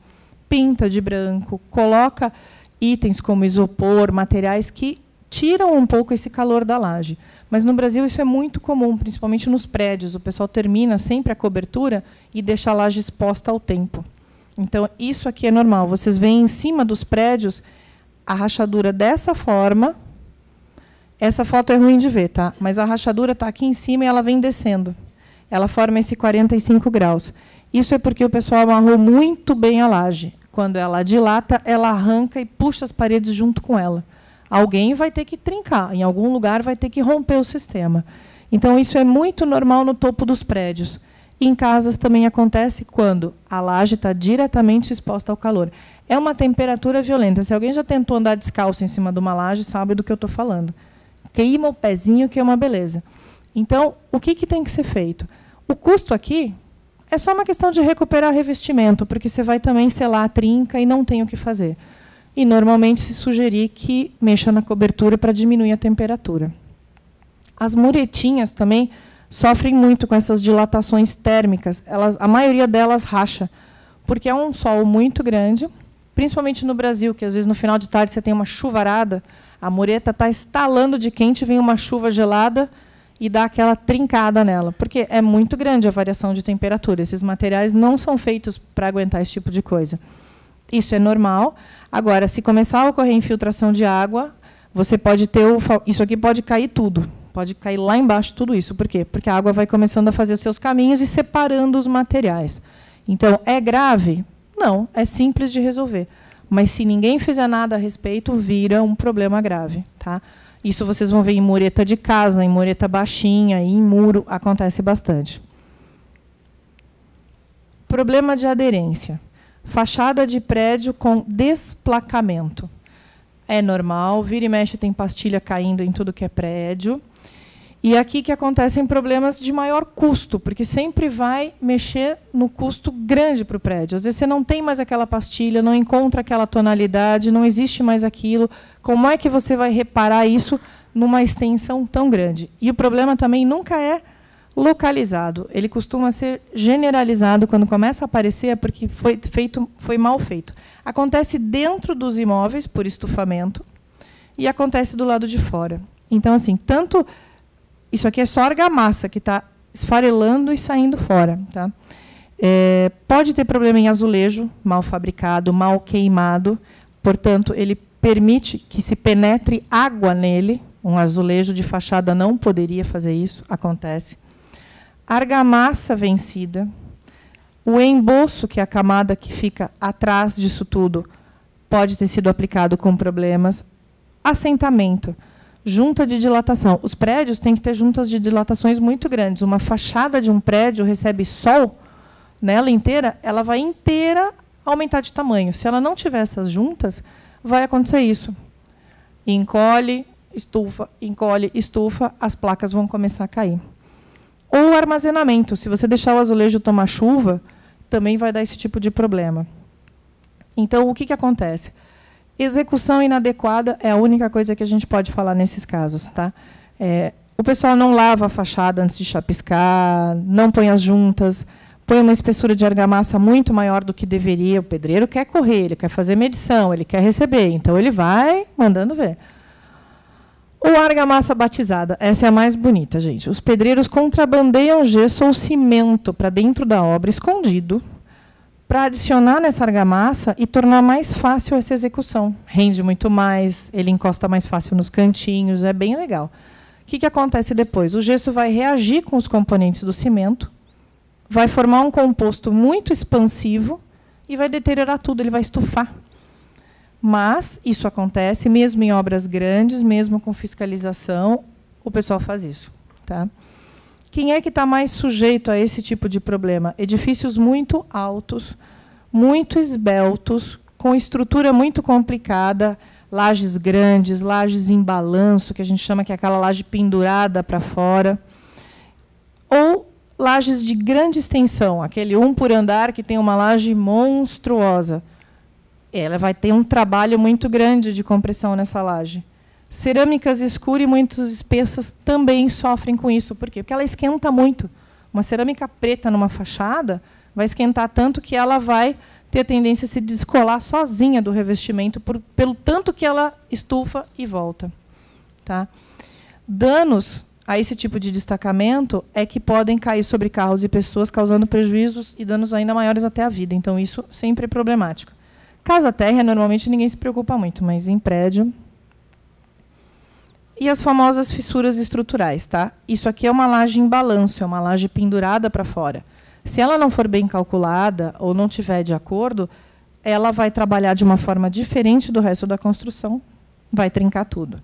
pinta de branco, coloca itens como isopor, materiais que tiram um pouco esse calor da laje. Mas no Brasil isso é muito comum, principalmente nos prédios. O pessoal termina sempre a cobertura e deixa a laje exposta ao tempo. Então, isso aqui é normal. Vocês veem em cima dos prédios a rachadura dessa forma. Essa foto é ruim de ver, tá? Mas a rachadura está aqui em cima e ela vem descendo. Ela forma esse 45 graus. Isso é porque o pessoal amarrou muito bem a laje. Quando ela dilata, ela arranca e puxa as paredes junto com ela. Alguém vai ter que trincar, em algum lugar vai ter que romper o sistema. Então, isso é muito normal no topo dos prédios. Em casas também acontece quando a laje está diretamente exposta ao calor. É uma temperatura violenta. Se alguém já tentou andar descalço em cima de uma laje, sabe do que eu estou falando. Queima o pezinho, que é uma beleza. Então, o que tem que ser feito? O custo aqui é só uma questão de recuperar revestimento, porque você vai também selar a trinca e não tem o que fazer. E, normalmente, se sugerir que mexa na cobertura para diminuir a temperatura. As muretinhas também sofrem muito com essas dilatações térmicas. A maioria delas racha, porque é um sol muito grande, principalmente no Brasil, que, às vezes, no final de tarde, você tem uma chuvarada, a mureta está estalando de quente, vem uma chuva gelada e dá aquela trincada nela, porque é muito grande a variação de temperatura. Esses materiais não são feitos para aguentar esse tipo de coisa. Isso é normal. Agora, se começar a ocorrer infiltração de água, você pode ter isso aqui pode cair tudo. Pode cair lá embaixo tudo isso. Por quê? Porque a água vai começando a fazer os seus caminhos e separando os materiais. Então, é grave? Não, é simples de resolver. Mas, se ninguém fizer nada a respeito, vira um problema grave. Tá? Isso vocês vão ver em mureta de casa, em mureta baixinha, em muro, acontece bastante. Problema de aderência. Fachada de prédio com desplacamento. É normal, vira e mexe tem pastilha caindo em tudo que é prédio. E aqui que acontecem problemas de maior custo, porque sempre vai mexer no custo grande para o prédio. Às vezes você não tem mais aquela pastilha, não encontra aquela tonalidade, não existe mais aquilo. Como é que você vai reparar isso numa extensão tão grande? E o problema também nunca é localizado. Ele costuma ser generalizado. Quando começa a aparecer é porque foi mal feito. Acontece dentro dos imóveis, por estufamento, e acontece do lado de fora. Então, assim, tanto Isso aqui é só argamassa, que está esfarelando e saindo fora. Tá? Pode ter problema em azulejo, mal fabricado, mal queimado. Portanto, ele permite que se penetre água nele. Um azulejo de fachada não poderia fazer isso, acontece. Argamassa vencida. O emboço, que é a camada que fica atrás disso tudo, pode ter sido aplicado com problemas. Assentamento. Junta de dilatação. Os prédios têm que ter juntas de dilatações muito grandes. Uma fachada de um prédio recebe sol nela inteira, ela vai inteira aumentar de tamanho. Se ela não tiver essas juntas, vai acontecer isso. Encolhe, estufa, as placas vão começar a cair. Ou armazenamento. Se você deixar o azulejo tomar chuva, também vai dar esse tipo de problema. Então, o que acontece? Execução inadequada é a única coisa que a gente pode falar nesses casos. Tá? O pessoal não lava a fachada antes de chapiscar, não põe as juntas, põe uma espessura de argamassa muito maior do que deveria. O pedreiro quer correr, ele quer fazer medição, ele quer receber, então ele vai mandando ver. Ou argamassa batizada, essa é a mais bonita, gente. Os pedreiros contrabandeiam gesso ou cimento para dentro da obra, escondido, para adicionar nessa argamassa e tornar mais fácil essa execução. Rende muito mais, ele encosta mais fácil nos cantinhos, é bem legal. O que acontece depois? O gesso vai reagir com os componentes do cimento, vai formar um composto muito expansivo e vai deteriorar tudo, ele vai estufar. Mas isso acontece mesmo em obras grandes, mesmo com fiscalização, o pessoal faz isso. Tá? Quem é que está mais sujeito a esse tipo de problema? Edifícios muito altos, muito esbeltos, com estrutura muito complicada, lajes grandes, lajes em balanço, que a gente chama que é aquela laje pendurada para fora, ou lajes de grande extensão, aquele 1 por andar que tem uma laje monstruosa. Ela vai ter um trabalho muito grande de compressão nessa laje. Cerâmicas escuras e muito espessas também sofrem com isso. Por quê? Porque ela esquenta muito. Uma cerâmica preta numa fachada vai esquentar tanto que ela vai ter a tendência a se descolar sozinha do revestimento, pelo tanto que ela estufa e volta. Tá? Danos a esse tipo de destacamento é que podem cair sobre carros e pessoas, causando prejuízos e danos ainda maiores até a vida. Então, isso sempre é problemático. Casa térrea, normalmente, ninguém se preocupa muito, mas em prédio... E as famosas fissuras estruturais. Tá? Isso aqui é uma laje em balanço, é uma laje pendurada para fora. Se ela não for bem calculada ou não tiver de acordo, ela vai trabalhar de uma forma diferente do resto da construção, vai trincar tudo.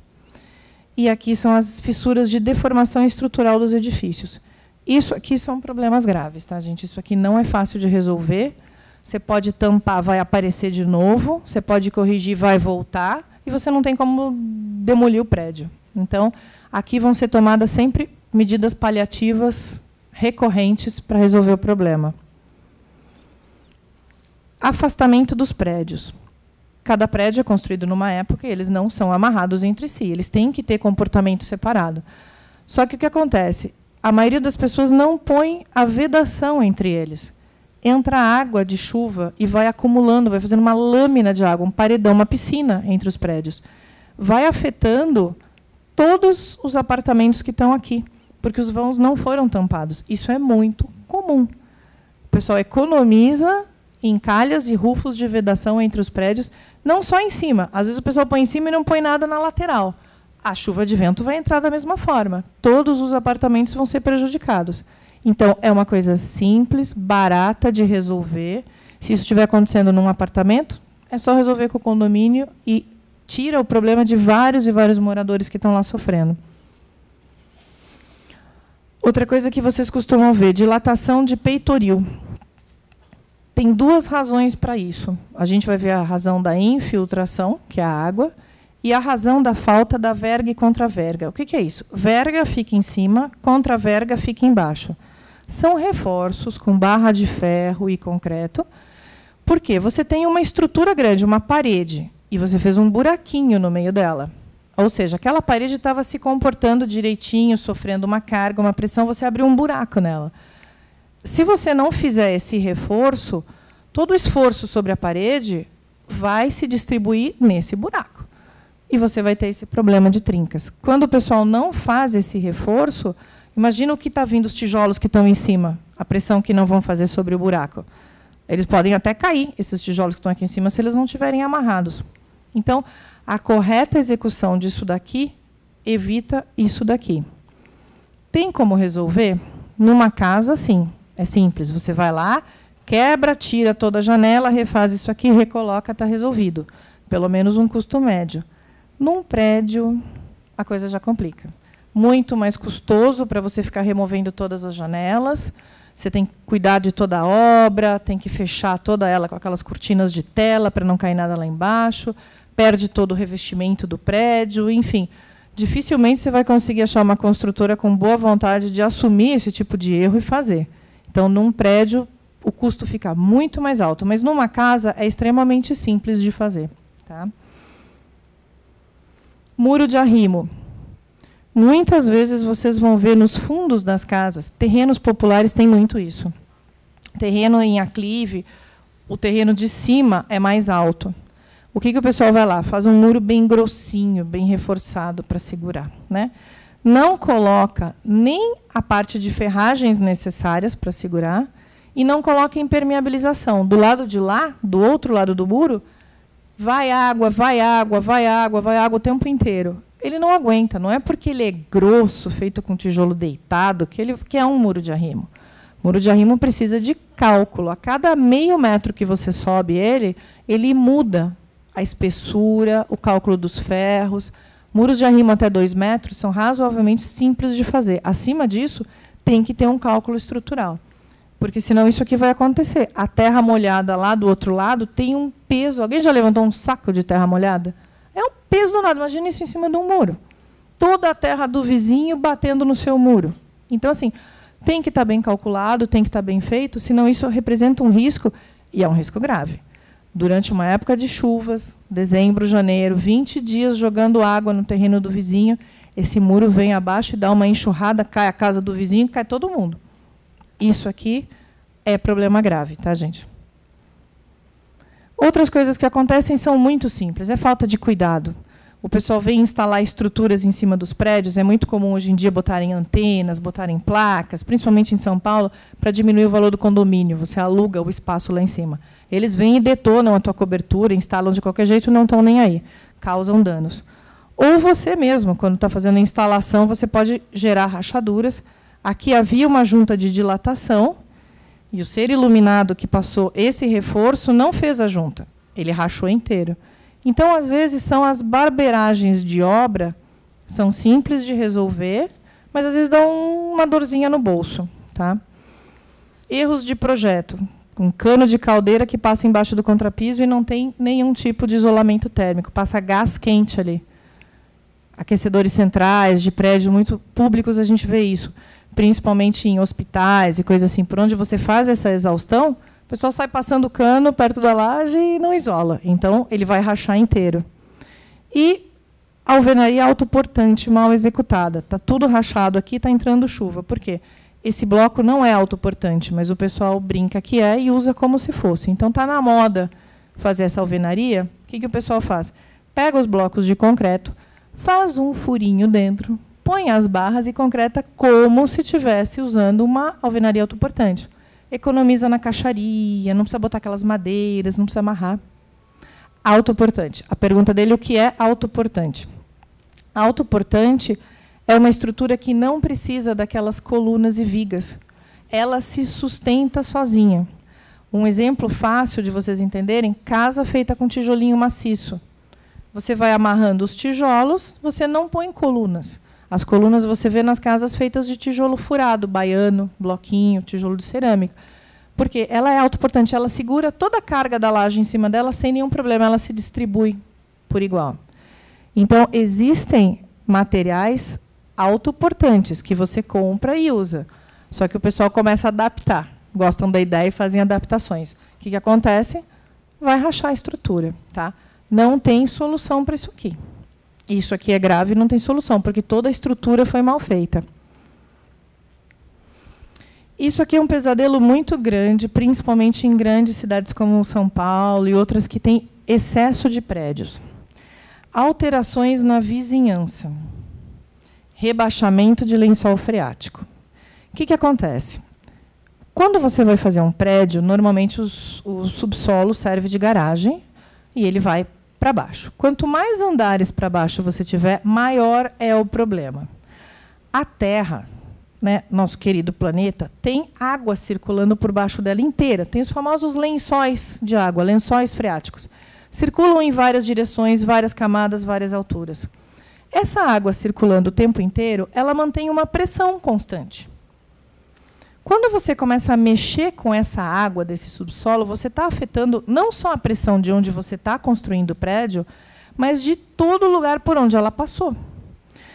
E aqui são as fissuras de deformação estrutural dos edifícios. Isso aqui são problemas graves, tá, gente? Isso aqui não é fácil de resolver. Você pode tampar, vai aparecer de novo. Você pode corrigir, vai voltar. E você não tem como demolir o prédio. Então, aqui vão ser tomadas sempre medidas paliativas recorrentes para resolver o problema. Afastamento dos prédios. Cada prédio é construído numa época e eles não são amarrados entre si. Eles têm que ter comportamento separado. Só que o que acontece? A maioria das pessoas não põe a vedação entre eles. Entra água de chuva e vai acumulando, vai fazendo uma lâmina de água, um paredão, uma piscina entre os prédios. Vai afetando todos os apartamentos que estão aqui, porque os vãos não foram tampados. Isso é muito comum. O pessoal economiza em calhas e rufos de vedação entre os prédios, não só em cima. Às vezes o pessoal põe em cima e não põe nada na lateral. A chuva de vento vai entrar da mesma forma. Todos os apartamentos vão ser prejudicados. Então, é uma coisa simples, barata de resolver. Se isso estiver acontecendo num apartamento, é só resolver com o condomínio e tira o problema de vários e vários moradores que estão lá sofrendo. Outra coisa que vocês costumam ver, dilatação de peitoril. Tem duas razões para isso. A gente vai ver a razão da infiltração, que é a água, e a razão da falta da verga e contraverga. O que é isso? Verga fica em cima, contraverga fica embaixo. São reforços com barra de ferro e concreto, porque você tem uma estrutura grande, uma parede, e você fez um buraquinho no meio dela. Ou seja, aquela parede estava se comportando direitinho, sofrendo uma carga, uma pressão, você abriu um buraco nela. Se você não fizer esse reforço, todo o esforço sobre a parede vai se distribuir nesse buraco. e você vai ter esse problema de trincas. Quando o pessoal não faz esse reforço, imagina o que está vindo os tijolos que estão em cima, a pressão que não vão fazer sobre o buraco. Eles podem até cair, esses tijolos que estão aqui em cima, se eles não estiverem amarrados. Então, a correta execução disso daqui evita isso daqui. Tem como resolver? Numa casa, sim. É simples. Você vai lá, quebra, tira toda a janela, refaz isso aqui, recoloca, está resolvido. Pelo menos um custo médio. Num prédio, a coisa já complica. Muito mais custoso para você ficar removendo todas as janelas. Você tem que cuidar de toda a obra, tem que fechar toda ela com aquelas cortinas de tela para não cair nada lá embaixo, perde todo o revestimento do prédio, enfim. Dificilmente você vai conseguir achar uma construtora com boa vontade de assumir esse tipo de erro e fazer. Então, num prédio, o custo fica muito mais alto, mas numa casa é extremamente simples de fazer. Tá? Muro de arrimo. Muitas vezes vocês vão ver nos fundos das casas, terrenos populares têm muito isso. Terreno em aclive, o terreno de cima é mais alto. O que o pessoal vai lá? Faz um muro bem grossinho, bem reforçado para segurar. Né? Não coloca nem a parte de ferragens necessárias para segurar e não coloca impermeabilização. Do lado de lá, do outro lado do muro, vai água, vai água, vai água, vai água o tempo inteiro. Ele não aguenta, não é porque ele é grosso, feito com tijolo deitado, que é um muro de arrimo. O muro de arrimo precisa de cálculo. A cada meio metro que você sobe ele muda a espessura, o cálculo dos ferros. Muros de arrimo até 2 metros são razoavelmente simples de fazer. Acima disso, tem que ter um cálculo estrutural. Porque, senão, isso aqui vai acontecer. A terra molhada lá do outro lado tem um peso. Alguém já levantou um saco de terra molhada? É um peso do lado. Imagina isso em cima de um muro. Toda a terra do vizinho batendo no seu muro. Então, assim, tem que estar bem calculado, tem que estar bem feito, senão isso representa um risco, e é um risco grave. Durante uma época de chuvas, dezembro, janeiro, 20 dias jogando água no terreno do vizinho, esse muro vem abaixo e dá uma enxurrada, cai a casa do vizinho, cai todo mundo. Isso aqui é problema grave, tá, gente? Outras coisas que acontecem são muito simples, é falta de cuidado. O pessoal vem instalar estruturas em cima dos prédios, é muito comum hoje em dia botarem antenas, botarem placas, principalmente em São Paulo, para diminuir o valor do condomínio. Você aluga o espaço lá em cima. Eles vêm e detonam a tua cobertura, instalam de qualquer jeito e não estão nem aí. Causam danos. Ou você mesmo, quando está fazendo a instalação, você pode gerar rachaduras. Aqui havia uma junta de dilatação, e o ser iluminado que passou esse reforço não fez a junta. Ele rachou inteiro. Então, às vezes, são as barbeiragens de obra, são simples de resolver, mas, às vezes, dão uma dorzinha no bolso. Tá? Erros de projeto. Um cano de caldeira que passa embaixo do contrapiso e não tem nenhum tipo de isolamento térmico. Passa gás quente ali. Aquecedores centrais de prédios muito públicos, a gente vê isso. Principalmente em hospitais e coisas assim, por onde você faz essa exaustão, o pessoal sai passando o cano perto da laje e não isola. Então, ele vai rachar inteiro. E a alvenaria autoportante mal executada. Está tudo rachado aqui, está entrando chuva. Por quê? Esse bloco não é autoportante, mas o pessoal brinca que é e usa como se fosse. Então, está na moda fazer essa alvenaria. O que o pessoal faz? Pega os blocos de concreto, faz um furinho dentro, põe as barras e concreta como se estivesse usando uma alvenaria autoportante. Economiza na caixaria, não precisa botar aquelas madeiras, não precisa amarrar. Autoportante. A pergunta dele é o que é autoportante. Autoportante é uma estrutura que não precisa daquelas colunas e vigas. Ela se sustenta sozinha. Um exemplo fácil de vocês entenderem, casa feita com tijolinho maciço. Você vai amarrando os tijolos, você não põe colunas. As colunas você vê nas casas feitas de tijolo furado, baiano, bloquinho, tijolo de cerâmica. Porque ela é autoportante, ela segura toda a carga da laje em cima dela sem nenhum problema, ela se distribui por igual. Então, existem materiais autoportantes que você compra e usa. Só que o pessoal começa a adaptar. Gostam da ideia e fazem adaptações. O que acontece? Vai rachar a estrutura. Tá? Não tem solução para isso aqui. Isso aqui é grave e não tem solução, porque toda a estrutura foi mal feita. Isso aqui é um pesadelo muito grande, principalmente em grandes cidades como São Paulo e outras que têm excesso de prédios. Alterações na vizinhança. Rebaixamento de lençol freático. O que acontece? Quando você vai fazer um prédio, normalmente o subsolo serve de garagem e ele vai para baixo. Quanto mais andares para baixo você tiver, maior é o problema. A Terra, né, nosso querido planeta, tem água circulando por baixo dela inteira. Tem os famosos lençóis de água, lençóis freáticos. Circulam em várias direções, várias camadas, várias alturas. Essa água circulando o tempo inteiro, ela mantém uma pressão constante. Quando você começa a mexer com essa água desse subsolo, você está afetando não só a pressão de onde você está construindo o prédio, mas de todo lugar por onde ela passou.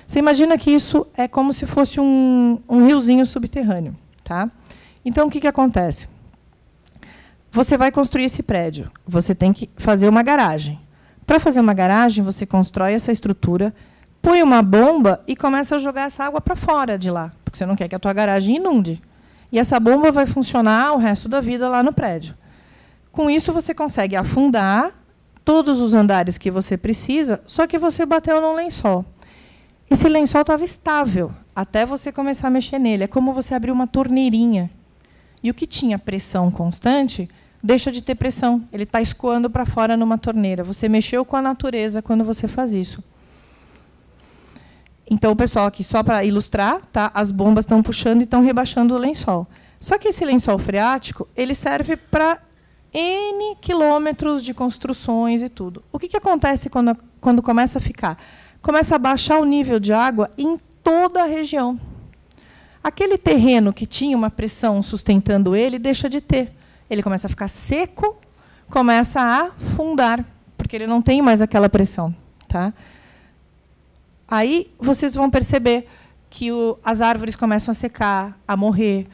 Você imagina que isso é como se fosse um riozinho subterrâneo. Tá? Então, o que acontece? Você vai construir esse prédio, você tem que fazer uma garagem. Para fazer uma garagem, você constrói essa estrutura, põe uma bomba e começa a jogar essa água para fora de lá, porque você não quer que a tua garagem inunde. E essa bomba vai funcionar o resto da vida lá no prédio. Com isso, você consegue afundar todos os andares que você precisa, só que você bateu num lençol. Esse lençol estava estável, até você começar a mexer nele. É como você abrir uma torneirinha. E o que tinha pressão constante, deixa de ter pressão. Ele está escoando para fora numa torneira. Você mexeu com a natureza quando você faz isso. Então, pessoal, aqui, só para ilustrar, tá? As bombas estão puxando e estão rebaixando o lençol. Só que esse lençol freático ele serve para N quilômetros de construções e tudo. O que acontece quando começa a ficar? Começa a baixar o nível de água em toda a região. Aquele terreno que tinha uma pressão sustentando ele, deixa de ter. Ele começa a ficar seco, começa a afundar, porque ele não tem mais aquela pressão. Tá? Aí vocês vão perceber que as árvores começam a secar, a morrer,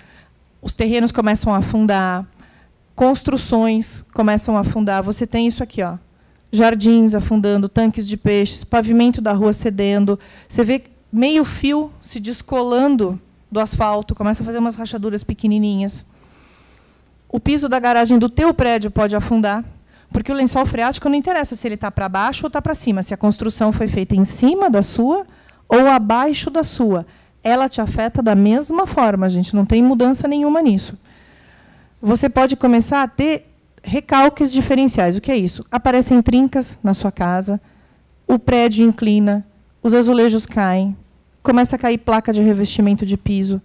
os terrenos começam a afundar, construções começam a afundar. Você tem isso aqui, ó, jardins afundando, tanques de peixes, pavimento da rua cedendo. Você vê meio fio se descolando do asfalto, começa a fazer umas rachaduras pequenininhas. O piso da garagem do teu prédio pode afundar, porque o lençol freático não interessa se ele está para baixo ou está para cima, se a construção foi feita em cima da sua ou abaixo da sua. Ela te afeta da mesma forma, gente, não tem mudança nenhuma nisso. Você pode começar a ter recalques diferenciais. O que é isso? Aparecem trincas na sua casa, o prédio inclina, os azulejos caem, começa a cair placa de revestimento de piso,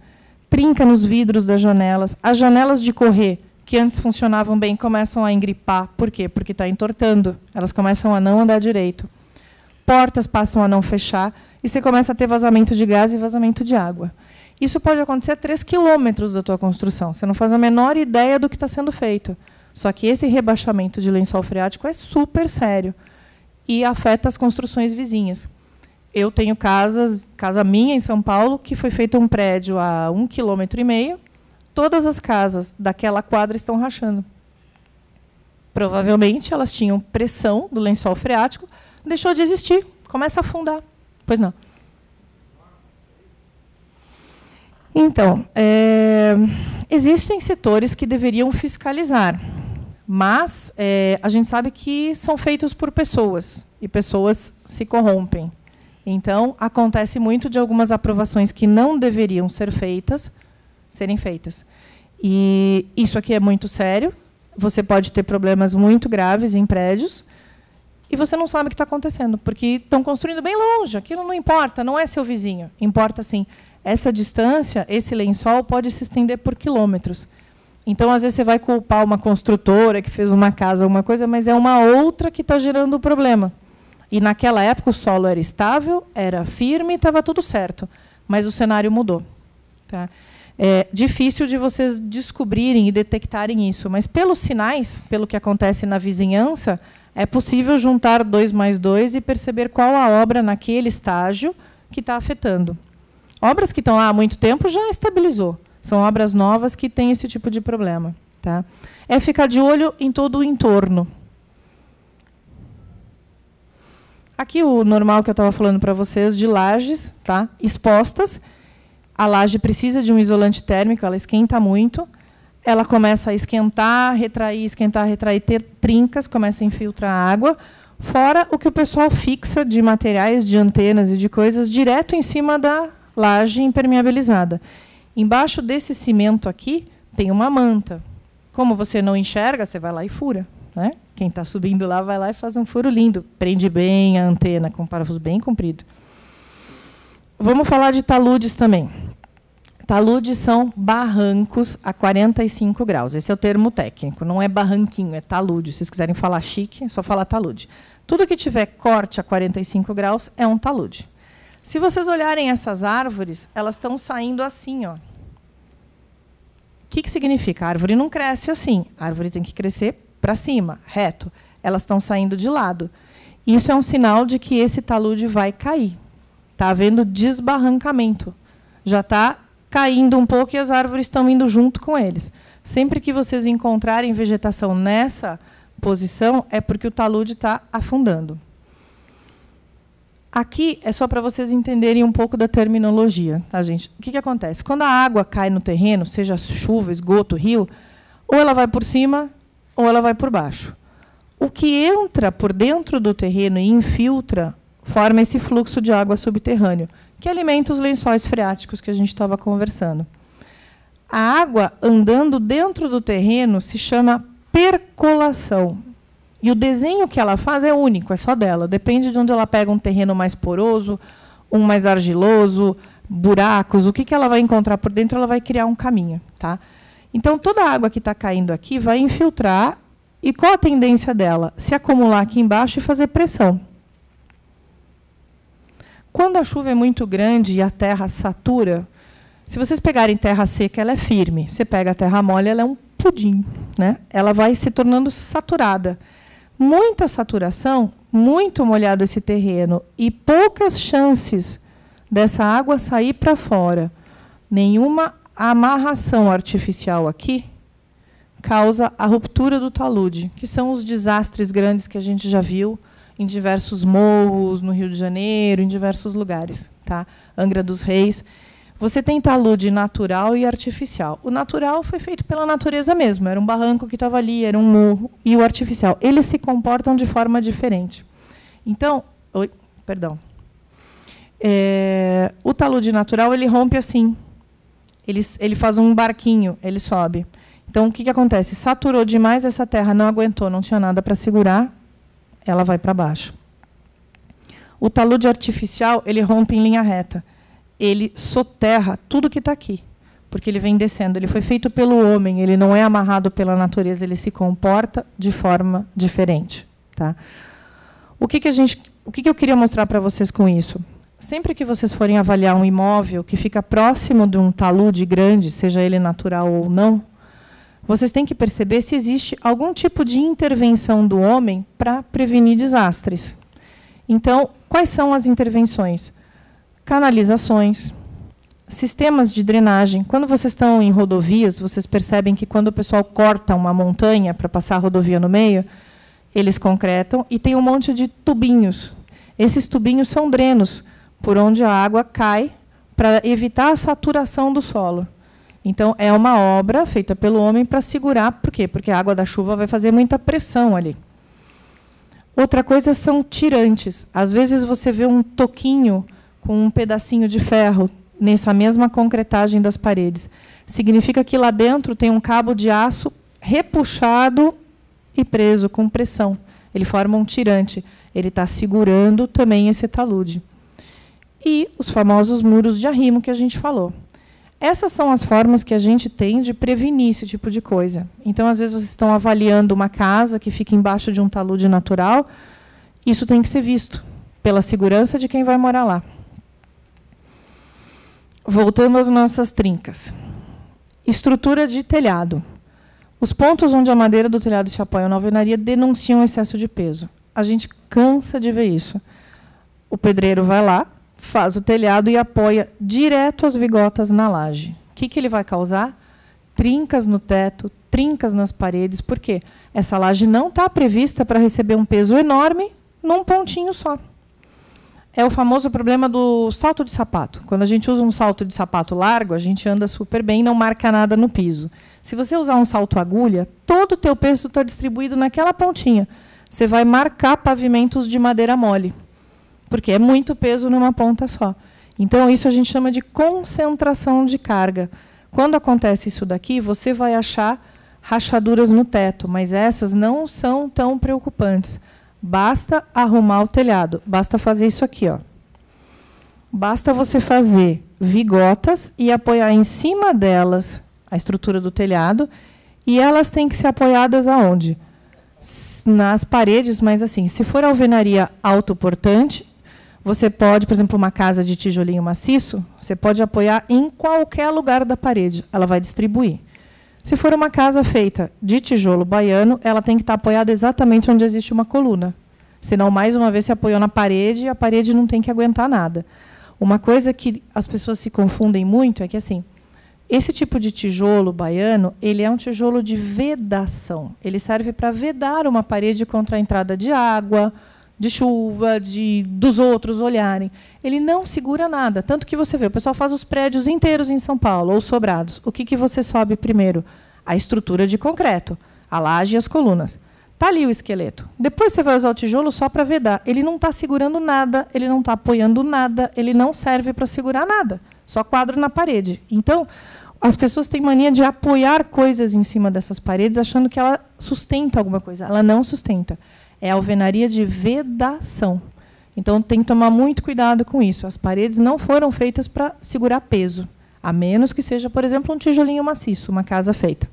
trinca nos vidros das janelas, as janelas de correr, que antes funcionavam bem, começam a engripar. Por quê? Porque está entortando. Elas começam a não andar direito. Portas passam a não fechar e você começa a ter vazamento de gás e vazamento de água. Isso pode acontecer a 3 quilômetros da tua construção. Você não faz a menor ideia do que está sendo feito. Só que esse rebaixamento de lençol freático é super sério e afeta as construções vizinhas. Eu tenho casa minha em São Paulo, que foi feito um prédio a 1,5 km. Todas as casas daquela quadra estão rachando. Provavelmente elas tinham pressão do lençol freático, deixou de existir, começa a afundar. Pois não. Então, existem setores que deveriam fiscalizar, mas a gente sabe que são feitos por pessoas, e pessoas se corrompem. Então, acontece muito de algumas aprovações que não deveriam ser feitas, serem feitas. E isso aqui é muito sério. Você pode ter problemas muito graves em prédios e você não sabe o que está acontecendo, porque estão construindo bem longe. Aquilo não importa, não é seu vizinho. Importa, sim. Essa distância, esse lençol, pode se estender por quilômetros. Então, às vezes, você vai culpar uma construtora que fez uma casa, alguma coisa, mas é uma outra que está gerando o problema. E, naquela época, o solo era estável, era firme, estava tudo certo. Mas o cenário mudou. Tá? É difícil de vocês descobrirem e detectarem isso, mas pelos sinais, pelo que acontece na vizinhança, é possível juntar 2 mais 2 e perceber qual a obra naquele estágio que está afetando. Obras que estão lá há muito tempo já estabilizou. São obras novas que têm esse tipo de problema. Tá? É ficar de olho em todo o entorno. Aqui o normal que eu estava falando para vocês, de lajes, tá? Expostas. A laje precisa de um isolante térmico, ela esquenta muito. Ela começa a esquentar, retrair, ter trincas, começa a infiltrar água. Fora o que o pessoal fixa de materiais, de antenas e de coisas direto em cima da laje impermeabilizada. Embaixo desse cimento aqui tem uma manta. Como você não enxerga, você vai lá e fura, né? Quem está subindo lá vai lá e faz um furo lindo. Prende bem a antena, com um parafuso bem comprido. Vamos falar de taludes também. Taludes são barrancos a 45 graus. Esse é o termo técnico. Não é barranquinho, é talude. Se vocês quiserem falar chique, é só falar talude. Tudo que tiver corte a 45 graus é um talude. Se vocês olharem essas árvores, elas estão saindo assim, ó. O que significa? A árvore não cresce assim. A árvore tem que crescer para cima, reto. Elas estão saindo de lado. Isso é um sinal de que esse talude vai cair. Está havendo desbarrancamento. Já está caindo um pouco e as árvores estão indo junto com eles. Sempre que vocês encontrarem vegetação nessa posição, é porque o talude está afundando. Aqui é só para vocês entenderem um pouco da terminologia, tá, gente? O que acontece? Quando a água cai no terreno, seja chuva, esgoto, rio, ou ela vai por cima ou ela vai por baixo. O que entra por dentro do terreno e infiltra forma esse fluxo de água subterrâneo, que alimenta os lençóis freáticos que a gente estava conversando. A água andando dentro do terreno se chama percolação. E o desenho que ela faz é único, é só dela. Depende de onde ela pega um terreno mais poroso, um mais argiloso, buracos, o que ela vai encontrar por dentro, ela vai criar um caminho. Tá? Então, toda a água que está caindo aqui vai infiltrar. E qual a tendência dela? Se acumular aqui embaixo e fazer pressão. Quando a chuva é muito grande e a terra satura, se vocês pegarem terra seca, ela é firme. Você pega a terra mole, ela é um pudim, né? Ela vai se tornando saturada. Muita saturação, muito molhado esse terreno e poucas chances dessa água sair para fora. Nenhuma amarração artificial aqui causa a ruptura do talude, que são os desastres grandes que a gente já viu em diversos morros, no Rio de Janeiro, em diversos lugares. Tá? Angra dos Reis. Você tem talude natural e artificial. O natural foi feito pela natureza mesmo. Era um barranco que estava ali, era um morro. E o artificial. Eles se comportam de forma diferente. Então, o talude natural ele rompe assim. Ele faz um barquinho, ele sobe. Então, o que acontece? Saturou demais essa terra, não aguentou, não tinha nada para segurar, ela vai para baixo. O talude artificial ele rompe em linha reta. Ele soterra tudo que está aqui, porque ele vem descendo. Ele foi feito pelo homem, ele não é amarrado pela natureza, ele se comporta de forma diferente. Tá? O que eu queria mostrar para vocês com isso? Sempre que vocês forem avaliar um imóvel que fica próximo de um talude grande, seja ele natural ou não, vocês têm que perceber se existe algum tipo de intervenção do homem para prevenir desastres. Então, quais são as intervenções? Canalizações, sistemas de drenagem. Quando vocês estão em rodovias, vocês percebem que quando o pessoal corta uma montanha para passar a rodovia no meio, eles concretam e tem um monte de tubinhos. Esses tubinhos são drenos, por onde a água cai para evitar a saturação do solo. Então, é uma obra feita pelo homem para segurar. Por quê? Porque a água da chuva vai fazer muita pressão ali. Outra coisa são tirantes. Às vezes, você vê um toquinho com um pedacinho de ferro nessa mesma concretagem das paredes. Significa que lá dentro tem um cabo de aço repuxado e preso com pressão. Ele forma um tirante. Ele está segurando também esse talude. E os famosos muros de arrimo que a gente falou. Essas são as formas que a gente tem de prevenir esse tipo de coisa. Então, às vezes, vocês estão avaliando uma casa que fica embaixo de um talude natural. Isso tem que ser visto pela segurança de quem vai morar lá. Voltando às nossas trincas. Estrutura de telhado. Os pontos onde a madeira do telhado se apoia na alvenaria denunciam excesso de peso. A gente cansa de ver isso. O pedreiro vai lá, faz o telhado e apoia direto as vigotas na laje. O que ele vai causar? Trincas no teto, trincas nas paredes. Por quê? Essa laje não está prevista para receber um peso enorme num pontinho só. É o famoso problema do salto de sapato. Quando a gente usa um salto de sapato largo, a gente anda super bem e não marca nada no piso. Se você usar um salto agulha, todo o teu peso está distribuído naquela pontinha. você vai marcar pavimentos de madeira mole, porque é muito peso numa ponta só. Então, isso a gente chama de concentração de carga. Quando acontece isso daqui, você vai achar rachaduras no teto, mas essas não são tão preocupantes. Basta arrumar o telhado, basta fazer isso aqui, ó. Basta você fazer vigotas e apoiar em cima delas a estrutura do telhado, e elas têm que ser apoiadas aonde? Nas paredes, mas assim, se for alvenaria autoportante, você pode, por exemplo, uma casa de tijolinho maciço, você pode apoiar em qualquer lugar da parede, ela vai distribuir. Se for uma casa feita de tijolo baiano, ela tem que estar apoiada exatamente onde existe uma coluna. Senão, mais uma vez, se apoiou na parede e a parede não tem que aguentar nada. Uma coisa que as pessoas se confundem muito é que, assim, esse tipo de tijolo baiano, ele é um tijolo de vedação. Ele serve para vedar uma parede contra a entrada de água, de chuva, dos outros olharem. Ele não segura nada. Tanto que você vê, o pessoal faz os prédios inteiros em São Paulo, ou sobrados. O que você sobe primeiro? A estrutura de concreto, a laje e as colunas. Está ali o esqueleto. Depois você vai usar o tijolo só para vedar. Ele não está segurando nada, ele não está apoiando nada, ele não serve para segurar nada. Só quadro na parede. Então, as pessoas têm mania de apoiar coisas em cima dessas paredes, achando que ela sustenta alguma coisa. Ela não sustenta. É alvenaria de vedação. Então, tem que tomar muito cuidado com isso. As paredes não foram feitas para segurar peso, a menos que seja, por exemplo, um tijolinho maciço, uma casa feita.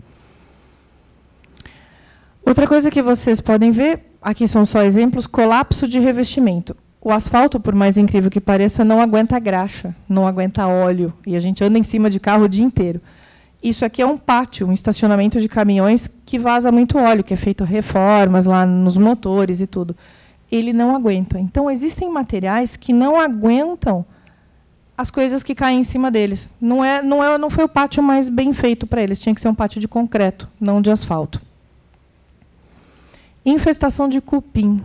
Outra coisa que vocês podem ver, aqui são só exemplos, colapso de revestimento. O asfalto, por mais incrível que pareça, não aguenta graxa, não aguenta óleo, e a gente anda em cima de carro o dia inteiro. Isso aqui é um pátio, um estacionamento de caminhões que vaza muito óleo, que é feito reformas lá nos motores e tudo. Ele não aguenta. Então, existem materiais que não aguentam as coisas que caem em cima deles. Não foi o pátio mais bem feito para eles, tinha que ser um pátio de concreto, não de asfalto. Infestação de cupim.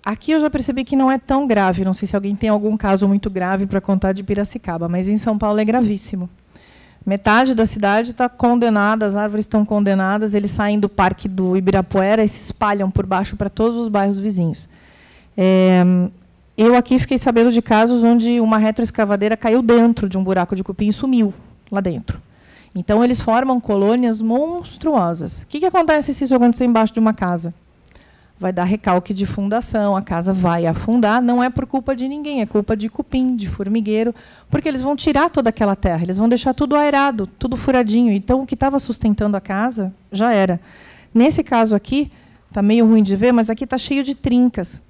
Aqui eu já percebi que não é tão grave. Não sei se alguém tem algum caso muito grave para contar de Piracicaba, mas em São Paulo é gravíssimo. Metade da cidade está condenada, as árvores estão condenadas, eles saem do Parque do Ibirapuera e se espalham por baixo para todos os bairros vizinhos. Eu aqui fiquei sabendo de casos onde uma retroescavadeira caiu dentro de um buraco de cupim e sumiu lá dentro. Então, eles formam colônias monstruosas. O que acontece se isso acontecer embaixo de uma casa? Vai dar recalque de fundação, a casa vai afundar, não é por culpa de ninguém, é culpa de cupim, de formigueiro, porque eles vão tirar toda aquela terra, eles vão deixar tudo aerado, tudo furadinho. Então, o que estava sustentando a casa já era. Nesse caso aqui, está meio ruim de ver, mas aqui está cheio de trincas.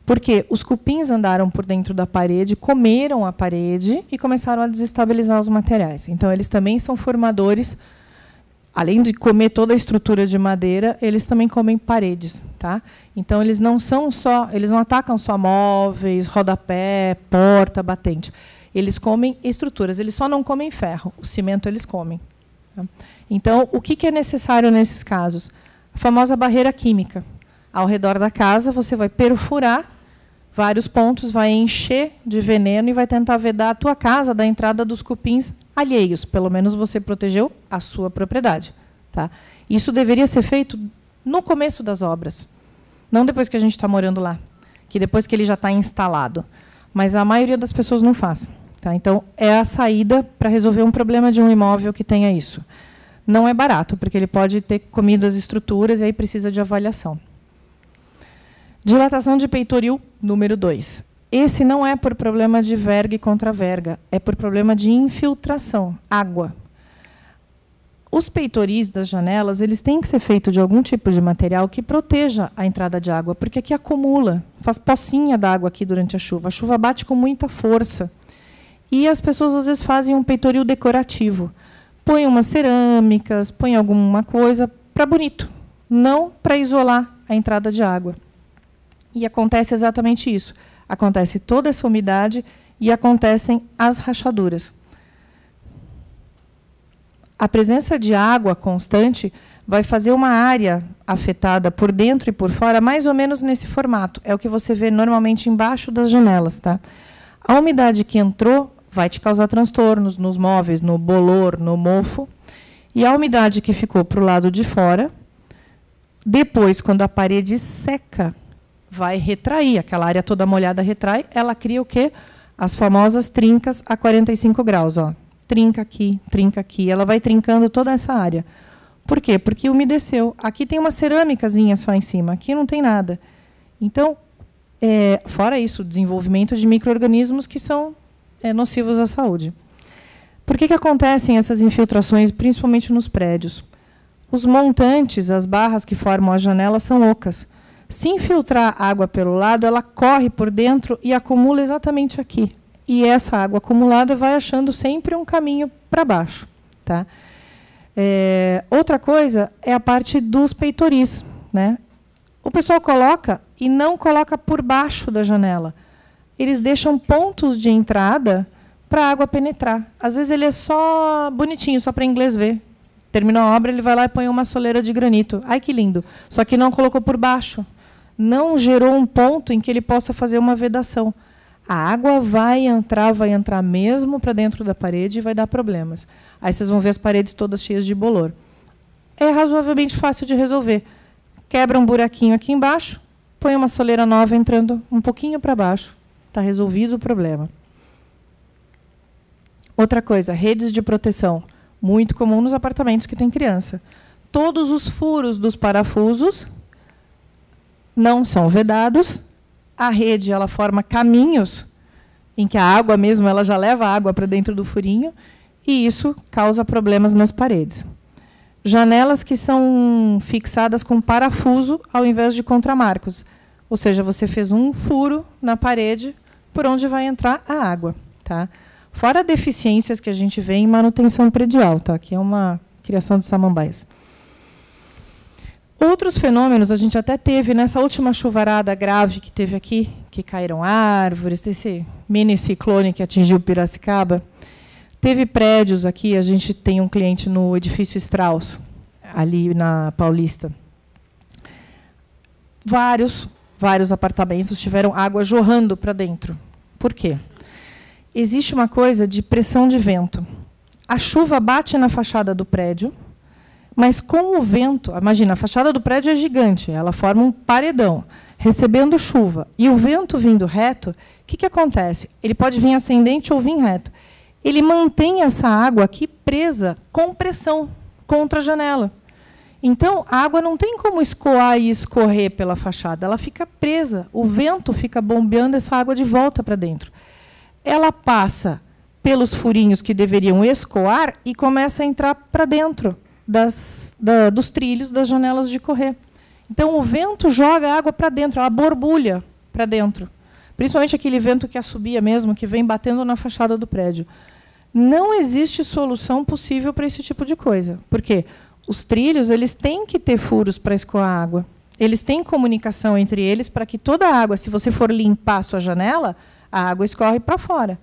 Porque os cupins andaram por dentro da parede, comeram a parede e começaram a desestabilizar os materiais. Então, eles também são formadores, além de comer toda a estrutura de madeira, eles também comem paredes. Tá? Então, eles não atacam só móveis, rodapé, porta, batente. Eles comem estruturas, eles só não comem ferro, o cimento eles comem. Tá? Então, o que é necessário nesses casos? A famosa barreira química. Ao redor da casa, você vai perfurar vários pontos, vai encher de veneno e vai tentar vedar a tua casa da entrada dos cupins alheios. Pelo menos você protegeu a sua propriedade. Tá? Isso deveria ser feito no começo das obras, não depois que a gente está morando lá, que depois que ele já está instalado. Mas a maioria das pessoas não faz. Tá? Então, é a saída para resolver um problema de um imóvel que tenha isso. Não é barato, porque ele pode ter comido as estruturas e aí precisa de avaliação. Dilatação de peitoril, número 2. Esse não é por problema de verga e contra-verga, é por problema de infiltração, água. Os peitoris das janelas, eles têm que ser feitos de algum tipo de material que proteja a entrada de água, porque aqui acumula, faz pocinha d'água aqui durante a chuva. A chuva bate com muita força. E as pessoas, às vezes, fazem um peitoril decorativo. Põem umas cerâmicas, põem alguma coisa para bonito, não para isolar a entrada de água. E acontece exatamente isso. Acontece toda essa umidade e acontecem as rachaduras. A presença de água constante vai fazer uma área afetada por dentro e por fora, mais ou menos nesse formato. É o que você vê normalmente embaixo das janelas. Tá? A umidade que entrou vai te causar transtornos nos móveis, no bolor, no mofo. E a umidade que ficou para o lado de fora Depois, quando a parede seca, vai retrair, aquela área toda molhada retrai, ela cria o quê? As famosas trincas a 45 graus. Ó. Trinca aqui, ela vai trincando toda essa área. Por quê? Porque umedeceu. Aqui tem uma cerâmicazinha só em cima, aqui não tem nada. Então, fora isso, o desenvolvimento de micro-organismos que são nocivos à saúde. Por que acontecem essas infiltrações, principalmente nos prédios? Os montantes, as barras que formam a janela, são ocas. Se infiltrar água pelo lado, ela corre por dentro e acumula exatamente aqui. E essa água acumulada vai achando sempre um caminho para baixo. Tá? Outra coisa é a parte dos peitoris. Né? O pessoal coloca e não coloca por baixo da janela. Eles deixam pontos de entrada para a água penetrar. Às vezes ele é só bonitinho, só para inglês ver. Terminou a obra, ele vai lá e põe uma soleira de granito. Ai, que lindo. Só que não colocou por baixo. Não gerou um ponto em que ele possa fazer uma vedação. A água vai entrar mesmo para dentro da parede e vai dar problemas. Aí vocês vão ver as paredes todas cheias de bolor. É razoavelmente fácil de resolver. Quebra um buraquinho aqui embaixo, põe uma soleira nova entrando um pouquinho para baixo. Está resolvido o problema. Outra coisa, redes de proteção. Muito comum nos apartamentos que tem criança. Todos os furos dos parafusos não são vedados. A rede ela forma caminhos em que a água mesmo ela já leva a água para dentro do furinho e isso causa problemas nas paredes. Janelas que são fixadas com parafuso ao invés de contramarcos. Ou seja, você fez um furo na parede por onde vai entrar a água. Tá? Fora deficiências que a gente vê em manutenção predial, tá? Que é uma criação de samambaias. Outros fenômenos a gente até teve nessa última chuvarada grave que teve aqui, que caíram árvores, esse mini ciclone que atingiu Piracicaba. Teve prédios aqui, a gente tem um cliente no edifício Strauss, ali na Paulista. Vários apartamentos tiveram água jorrando para dentro. Por quê? Existe uma coisa de pressão de vento. A chuva bate na fachada do prédio, mas com o vento, imagina, a fachada do prédio é gigante, ela forma um paredão, recebendo chuva, e o vento vindo reto, o que acontece? Ele pode vir ascendente ou vir reto. Ele mantém essa água aqui presa com pressão contra a janela. Então, a água não tem como escoar e escorrer pela fachada, ela fica presa, o vento fica bombeando essa água de volta para dentro. Ela passa pelos furinhos que deveriam escoar e começa a entrar para dentro dos trilhos das janelas de correr. Então, o vento joga a água para dentro, ela borbulha para dentro. Principalmente aquele vento que assobia mesmo, que vem batendo na fachada do prédio. Não existe solução possível para esse tipo de coisa. Por quê? Os trilhos eles têm que ter furos para escoar água. Eles têm comunicação entre eles para que toda a água, se você for limpar a sua janela, a água escorre para fora.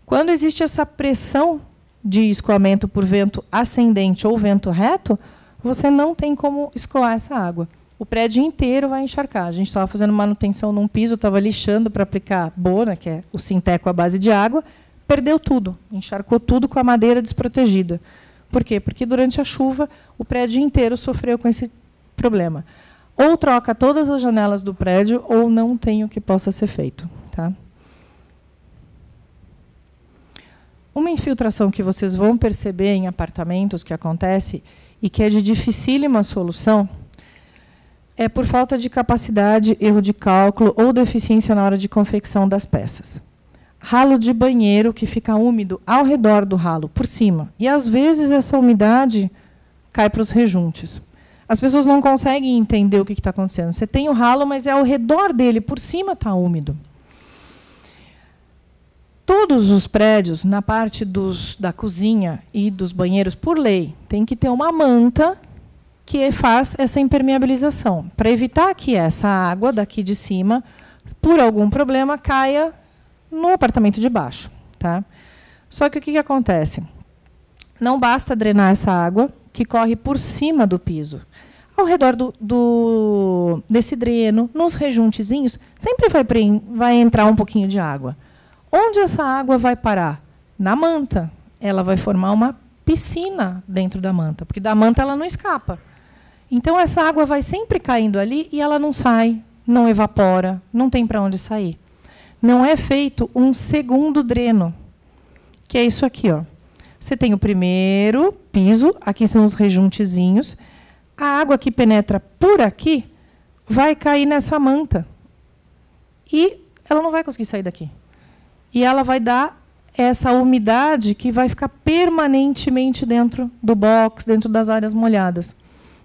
Quando existe essa pressão de escoamento por vento ascendente ou vento reto, você não tem como escoar essa água. O prédio inteiro vai encharcar. A gente estava fazendo manutenção num piso, estava lixando para aplicar bona, que é o sinteco à base de água, perdeu tudo, encharcou tudo com a madeira desprotegida. Por quê? Porque durante a chuva o prédio inteiro sofreu com esse problema. Ou troca todas as janelas do prédio, ou não tem o que possa ser feito. Tá? Uma infiltração que vocês vão perceber em apartamentos que acontece e que é de dificílima solução é por falta de capacidade, erro de cálculo ou deficiência na hora de confecção das peças. Ralo de banheiro que fica úmido ao redor do ralo, por cima. E, às vezes, essa umidade cai para os rejuntes. As pessoas não conseguem entender o que está acontecendo. Você tem o ralo, mas é ao redor dele, por cima está úmido. Todos os prédios, na parte da cozinha e dos banheiros, por lei, tem que ter uma manta que faz essa impermeabilização, para evitar que essa água daqui de cima, por algum problema, caia no apartamento de baixo. Tá? Só que o que acontece? Não basta drenar essa água, que corre por cima do piso. Ao redor desse dreno, nos rejuntezinhos, sempre vai entrar um pouquinho de água. Onde essa água vai parar? Na manta. Ela vai formar uma piscina dentro da manta, porque da manta ela não escapa. Então, essa água vai sempre caindo ali e ela não sai, não evapora, não tem para onde sair. Não é feito um segundo dreno, que é isso aqui, ó. Você tem o primeiro piso, aqui são os rejuntezinhos. A água que penetra por aqui vai cair nessa manta. E ela não vai conseguir sair daqui. E ela vai dar essa umidade que vai ficar permanentemente dentro do box, dentro das áreas molhadas.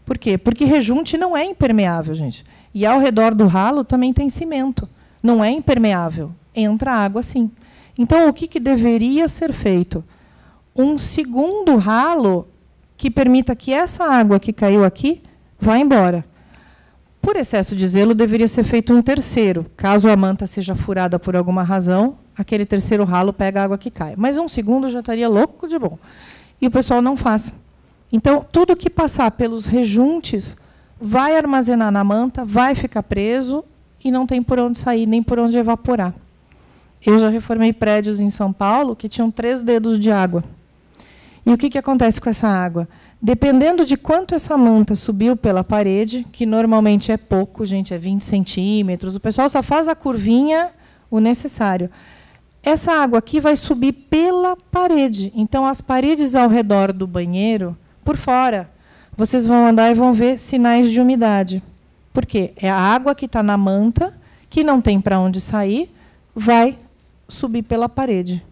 Por quê? Porque rejunte não é impermeável, gente. E ao redor do ralo também tem cimento. Não é impermeável. Entra água, sim. Então, o que deveria ser feito? Um segundo ralo que permita que essa água que caiu aqui vá embora. Por excesso de zelo, deveria ser feito um terceiro. Caso a manta seja furada por alguma razão, aquele terceiro ralo pega a água que cai. Mas um segundo já estaria louco de bom. E o pessoal não faz. Então, tudo que passar pelos rejuntes vai armazenar na manta, vai ficar preso e não tem por onde sair, nem por onde evaporar. Eu já reformei prédios em São Paulo que tinham 3 dedos de água. E o que acontece com essa água? Dependendo de quanto essa manta subiu pela parede, que normalmente é pouco, gente, é 20 centímetros, o pessoal só faz a curvinha, o necessário. Essa água aqui vai subir pela parede. Então, as paredes ao redor do banheiro, por fora, vocês vão andar e vão ver sinais de umidade. Por quê? É a água que está na manta, que não tem para onde sair, vai subir pela parede.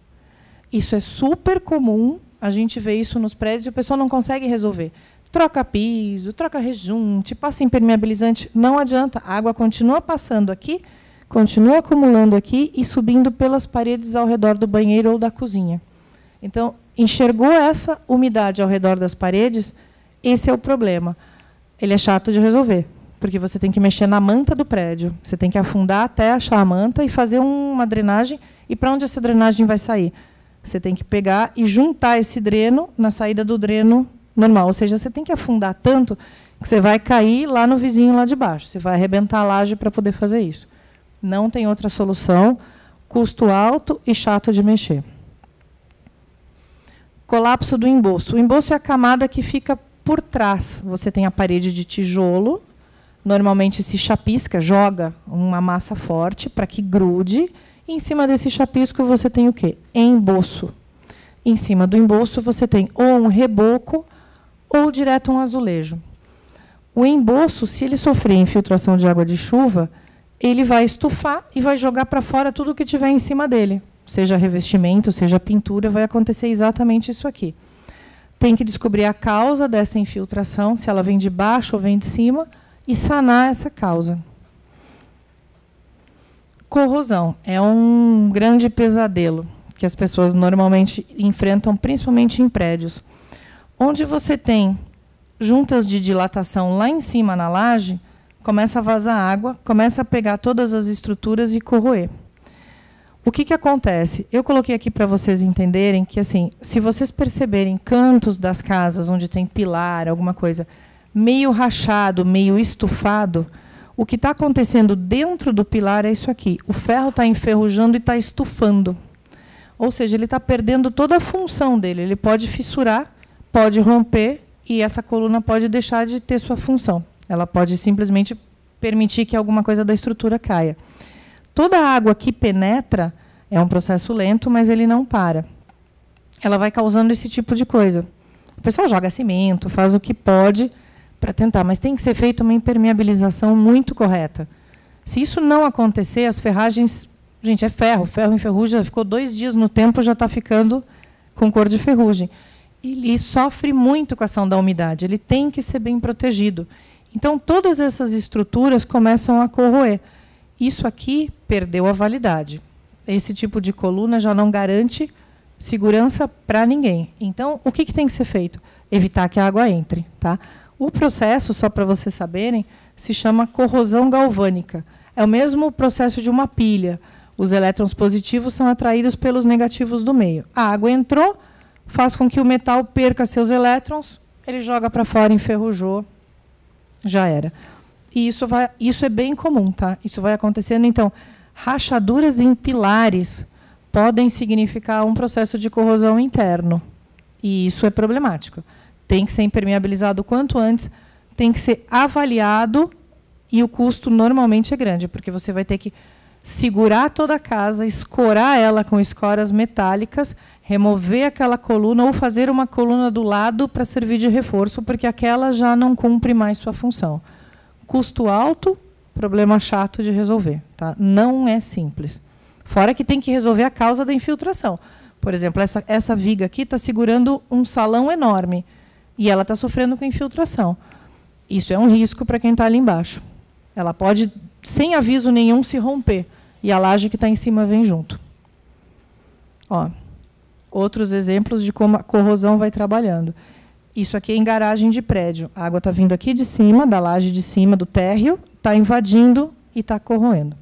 Isso é super comum, a gente vê isso nos prédios e o pessoal não consegue resolver. Troca piso, troca rejunte, passa impermeabilizante, não adianta. A água continua passando aqui, continua acumulando aqui e subindo pelas paredes ao redor do banheiro ou da cozinha. Então, enxergou essa umidade ao redor das paredes, esse é o problema. Ele é chato de resolver, porque você tem que mexer na manta do prédio, você tem que afundar até achar a manta e fazer uma drenagem. E para onde essa drenagem vai sair? Você tem que pegar e juntar esse dreno na saída do dreno normal. Ou seja, você tem que afundar tanto que você vai cair lá no vizinho lá de baixo. Você vai arrebentar a laje para poder fazer isso. Não tem outra solução. Custo alto e chato de mexer. Colapso do emboço. O emboço é a camada que fica por trás. Você tem a parede de tijolo. Normalmente se chapisca, joga uma massa forte para que grude. E em cima desse chapisco você tem o quê? Emboço. Em cima do emboço você tem ou um reboco ou direto um azulejo. O emboço, se ele sofrer infiltração de água de chuva, ele vai estufar e vai jogar para fora tudo que tiver em cima dele. Seja revestimento, seja pintura, vai acontecer exatamente isso aqui. Tem que descobrir a causa dessa infiltração, se ela vem de baixo ou vem de cima, e sanar essa causa. Corrosão é um grande pesadelo que as pessoas normalmente enfrentam, principalmente em prédios. Onde você tem juntas de dilatação lá em cima na laje, começa a vazar água, começa a pegar todas as estruturas e corroer. O que acontece? Eu coloquei aqui para vocês entenderem que, assim, se vocês perceberem cantos das casas onde tem pilar, alguma coisa, meio rachado, meio estufado, o que está acontecendo dentro do pilar é isso aqui. O ferro está enferrujando e está estufando. Ou seja, ele está perdendo toda a função dele. Ele pode fissurar, pode romper, e essa coluna pode deixar de ter sua função. Ela pode simplesmente permitir que alguma coisa da estrutura caia. Toda a água que penetra é um processo lento, mas ele não para. Ela vai causando esse tipo de coisa. O pessoal joga cimento, faz o que pode para tentar, mas tem que ser feita uma impermeabilização muito correta. Se isso não acontecer, as ferragens... Gente, é ferro. Ferro enferruja, ficou 2 dias no tempo, já está ficando com cor de ferrugem. Ele sofre muito com a ação da umidade. Ele tem que ser bem protegido. Então, todas essas estruturas começam a corroer. Isso aqui perdeu a validade. Esse tipo de coluna já não garante segurança para ninguém. Então, o que tem que ser feito? Evitar que a água entre. Tá? O processo, só para vocês saberem, se chama corrosão galvânica. É o mesmo processo de uma pilha. Os elétrons positivos são atraídos pelos negativos do meio. A água entrou, faz com que o metal perca seus elétrons, ele joga para fora, enferrujou, já era. E isso é bem comum, tá? Isso vai acontecendo. Então, rachaduras em pilares podem significar um processo de corrosão interno. E isso é problemático. Tem que ser impermeabilizado o quanto antes tem que ser avaliado e o custo normalmente é grande, porque você vai ter que segurar toda a casa, escorar ela com escoras metálicas, remover aquela coluna ou fazer uma coluna do lado para servir de reforço, porque aquela já não cumpre mais sua função. Custo alto, problema chato de resolver. Tá? Não é simples. Fora que tem que resolver a causa da infiltração. Por exemplo, essa viga aqui está segurando um salão enorme e ela está sofrendo com infiltração. Isso é um risco para quem está ali embaixo. Ela pode, sem aviso nenhum, se romper. E a laje que está em cima vem junto. Ó, outros exemplos de como a corrosão vai trabalhando. Isso aqui é em garagem de prédio. A água está vindo aqui de cima, da laje de cima, do térreo, está invadindo e está corroendo.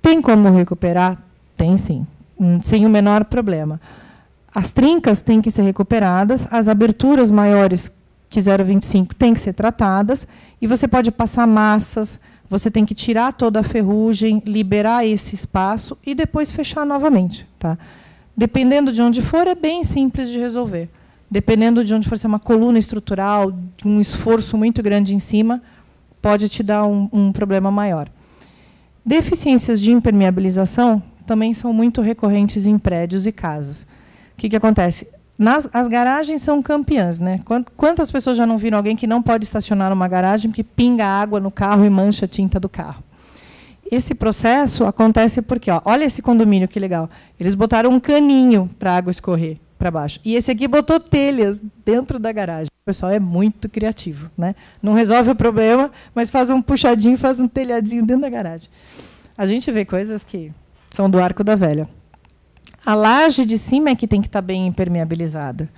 Tem como recuperar? Tem, sim. Sem o menor problema. As trincas têm que ser recuperadas, as aberturas maiores que 0,25 têm que ser tratadas, e você pode passar massas, você tem que tirar toda a ferrugem, liberar esse espaço e depois fechar novamente. Tá? Dependendo de onde for, é bem simples de resolver. Dependendo de onde for, se é uma coluna estrutural, um esforço muito grande em cima, pode te dar um problema maior. Deficiências de impermeabilização também são muito recorrentes em prédios e casas. O que acontece? As garagens são campeãs. Né? Quantas pessoas já não viram alguém que não pode estacionar numa garagem porque pinga água no carro e mancha a tinta do carro? Esse processo acontece porque, ó, olha esse condomínio que legal. Eles botaram um caninho para a água escorrer para baixo. E esse aqui botou telhas dentro da garagem. O pessoal é muito criativo. Né? Não resolve o problema, mas faz um puxadinho, faz um telhadinho dentro da garagem. A gente vê coisas que são do arco da velha. A laje de cima é que tem que estar bem impermeabilizada.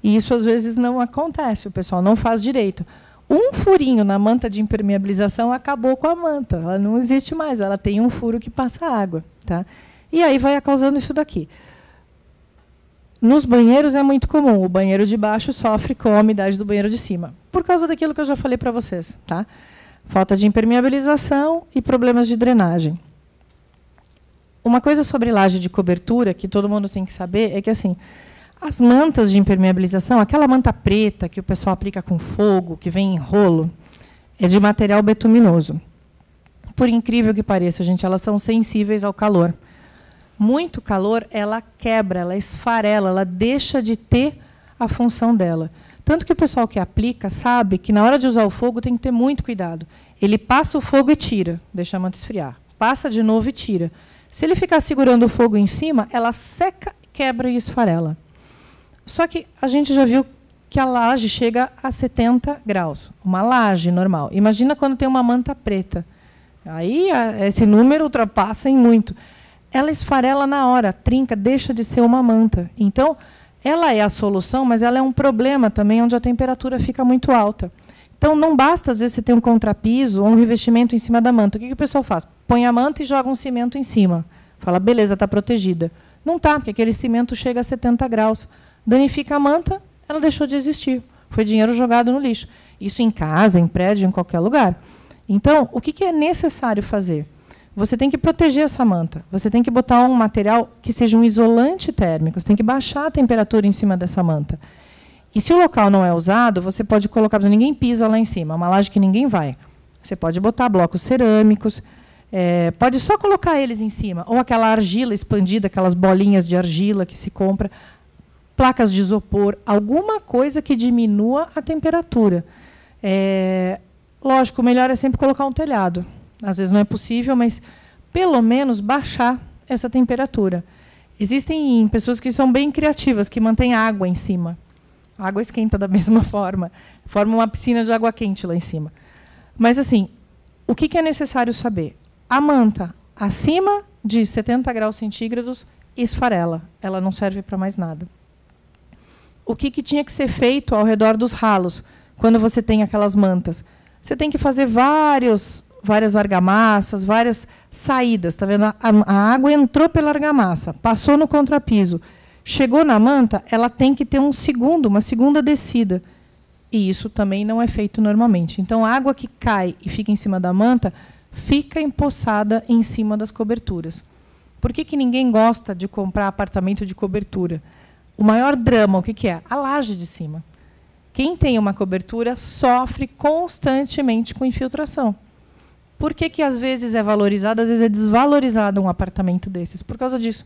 E isso, às vezes, não acontece. O pessoal não faz direito. Um furinho na manta de impermeabilização acabou com a manta. Ela não existe mais. Ela tem um furo que passa água. Tá? E aí vai causando isso daqui. Nos banheiros é muito comum. O banheiro de baixo sofre com a umidade do banheiro de cima. Por causa daquilo que eu já falei para vocês. Tá? Falta de impermeabilização e problemas de drenagem. Uma coisa sobre laje de cobertura que todo mundo tem que saber é que assim, as mantas de impermeabilização, aquela manta preta que o pessoal aplica com fogo, que vem em rolo, é de material betuminoso. Por incrível que pareça, gente, elas são sensíveis ao calor. Muito calor, ela quebra, ela esfarela, ela deixa de ter a função dela. Tanto que o pessoal que aplica sabe que, na hora de usar o fogo, tem que ter muito cuidado. Ele passa o fogo e tira, deixa a manta esfriar. Passa de novo e tira. Se ele ficar segurando o fogo em cima, ela seca, quebra e esfarela. Só que a gente já viu que a laje chega a 70 graus. Uma laje normal. Imagina quando tem uma manta preta. Aí esse número ultrapassa em muito. Ela esfarela na hora, trinca, deixa de ser uma manta. Então, ela é a solução, mas ela é um problema também, onde a temperatura fica muito alta. Então, não basta, às vezes, você ter um contrapiso ou um revestimento em cima da manta. O que o pessoal faz? Põe a manta e joga um cimento em cima. Fala, beleza, está protegida. Não está, porque aquele cimento chega a 70 graus. Danifica a manta, ela deixou de existir. Foi dinheiro jogado no lixo. Isso em casa, em prédio, em qualquer lugar. Então, o que é necessário fazer? Você tem que proteger essa manta. Você tem que botar um material que seja um isolante térmico. Você tem que baixar a temperatura em cima dessa manta. E se o local não é usado, você pode colocar... Ninguém pisa lá em cima, uma laje que ninguém vai. Você pode botar blocos cerâmicos, pode só colocar eles em cima. Ou aquela argila expandida, aquelas bolinhas de argila que se compra, placas de isopor, alguma coisa que diminua a temperatura. Lógico, o melhor é sempre colocar um telhado. Às vezes não é possível, mas pelo menos baixar essa temperatura. Existem pessoas que são bem criativas, que mantêm água em cima. A água esquenta da mesma forma. Forma uma piscina de água quente lá em cima. Mas, assim, o que é necessário saber? A manta, acima de 70 graus centígrados, esfarela. Ela não serve para mais nada. O que tinha que ser feito ao redor dos ralos, quando você tem aquelas mantas? Você tem que fazer várias argamassas, várias saídas. Tá vendo? A água entrou pela argamassa, passou no contrapiso. Chegou na manta, ela tem que ter uma segunda descida. E isso também não é feito normalmente. Então, a água que cai e fica em cima da manta fica empoçada em cima das coberturas. Por que ninguém gosta de comprar apartamento de cobertura? O maior drama, o que é? A laje de cima. Quem tem uma cobertura sofre constantemente com infiltração. Por que às vezes é valorizado, às vezes é desvalorizado um apartamento desses? Por causa disso.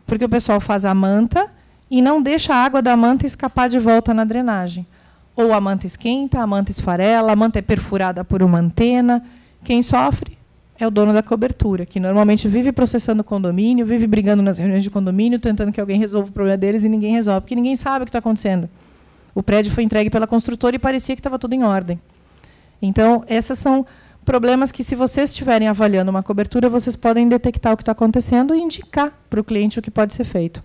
Porque o pessoal faz a manta e não deixa a água da manta escapar de volta na drenagem. Ou a manta esquenta, a manta esfarela, a manta é perfurada por uma antena. Quem sofre é o dono da cobertura, que normalmente vive processando o condomínio, vive brigando nas reuniões de condomínio, tentando que alguém resolva o problema deles e ninguém resolve, porque ninguém sabe o que está acontecendo. O prédio foi entregue pela construtora e parecia que estava tudo em ordem. Então, esses são problemas que, se vocês estiverem avaliando uma cobertura, vocês podem detectar o que está acontecendo e indicar para o cliente o que pode ser feito.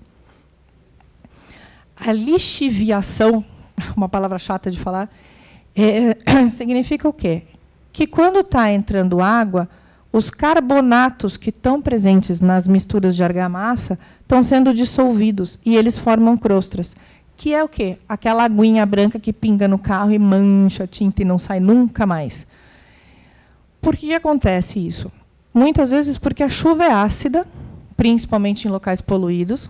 A lixiviação, uma palavra chata de falar, significa o quê? Que quando está entrando água, os carbonatos que estão presentes nas misturas de argamassa estão sendo dissolvidos e eles formam crostras. Que é o quê? Aquela aguinha branca que pinga no carro e mancha a tinta e não sai nunca mais. Por que acontece isso? Muitas vezes porque a chuva é ácida, principalmente em locais poluídos,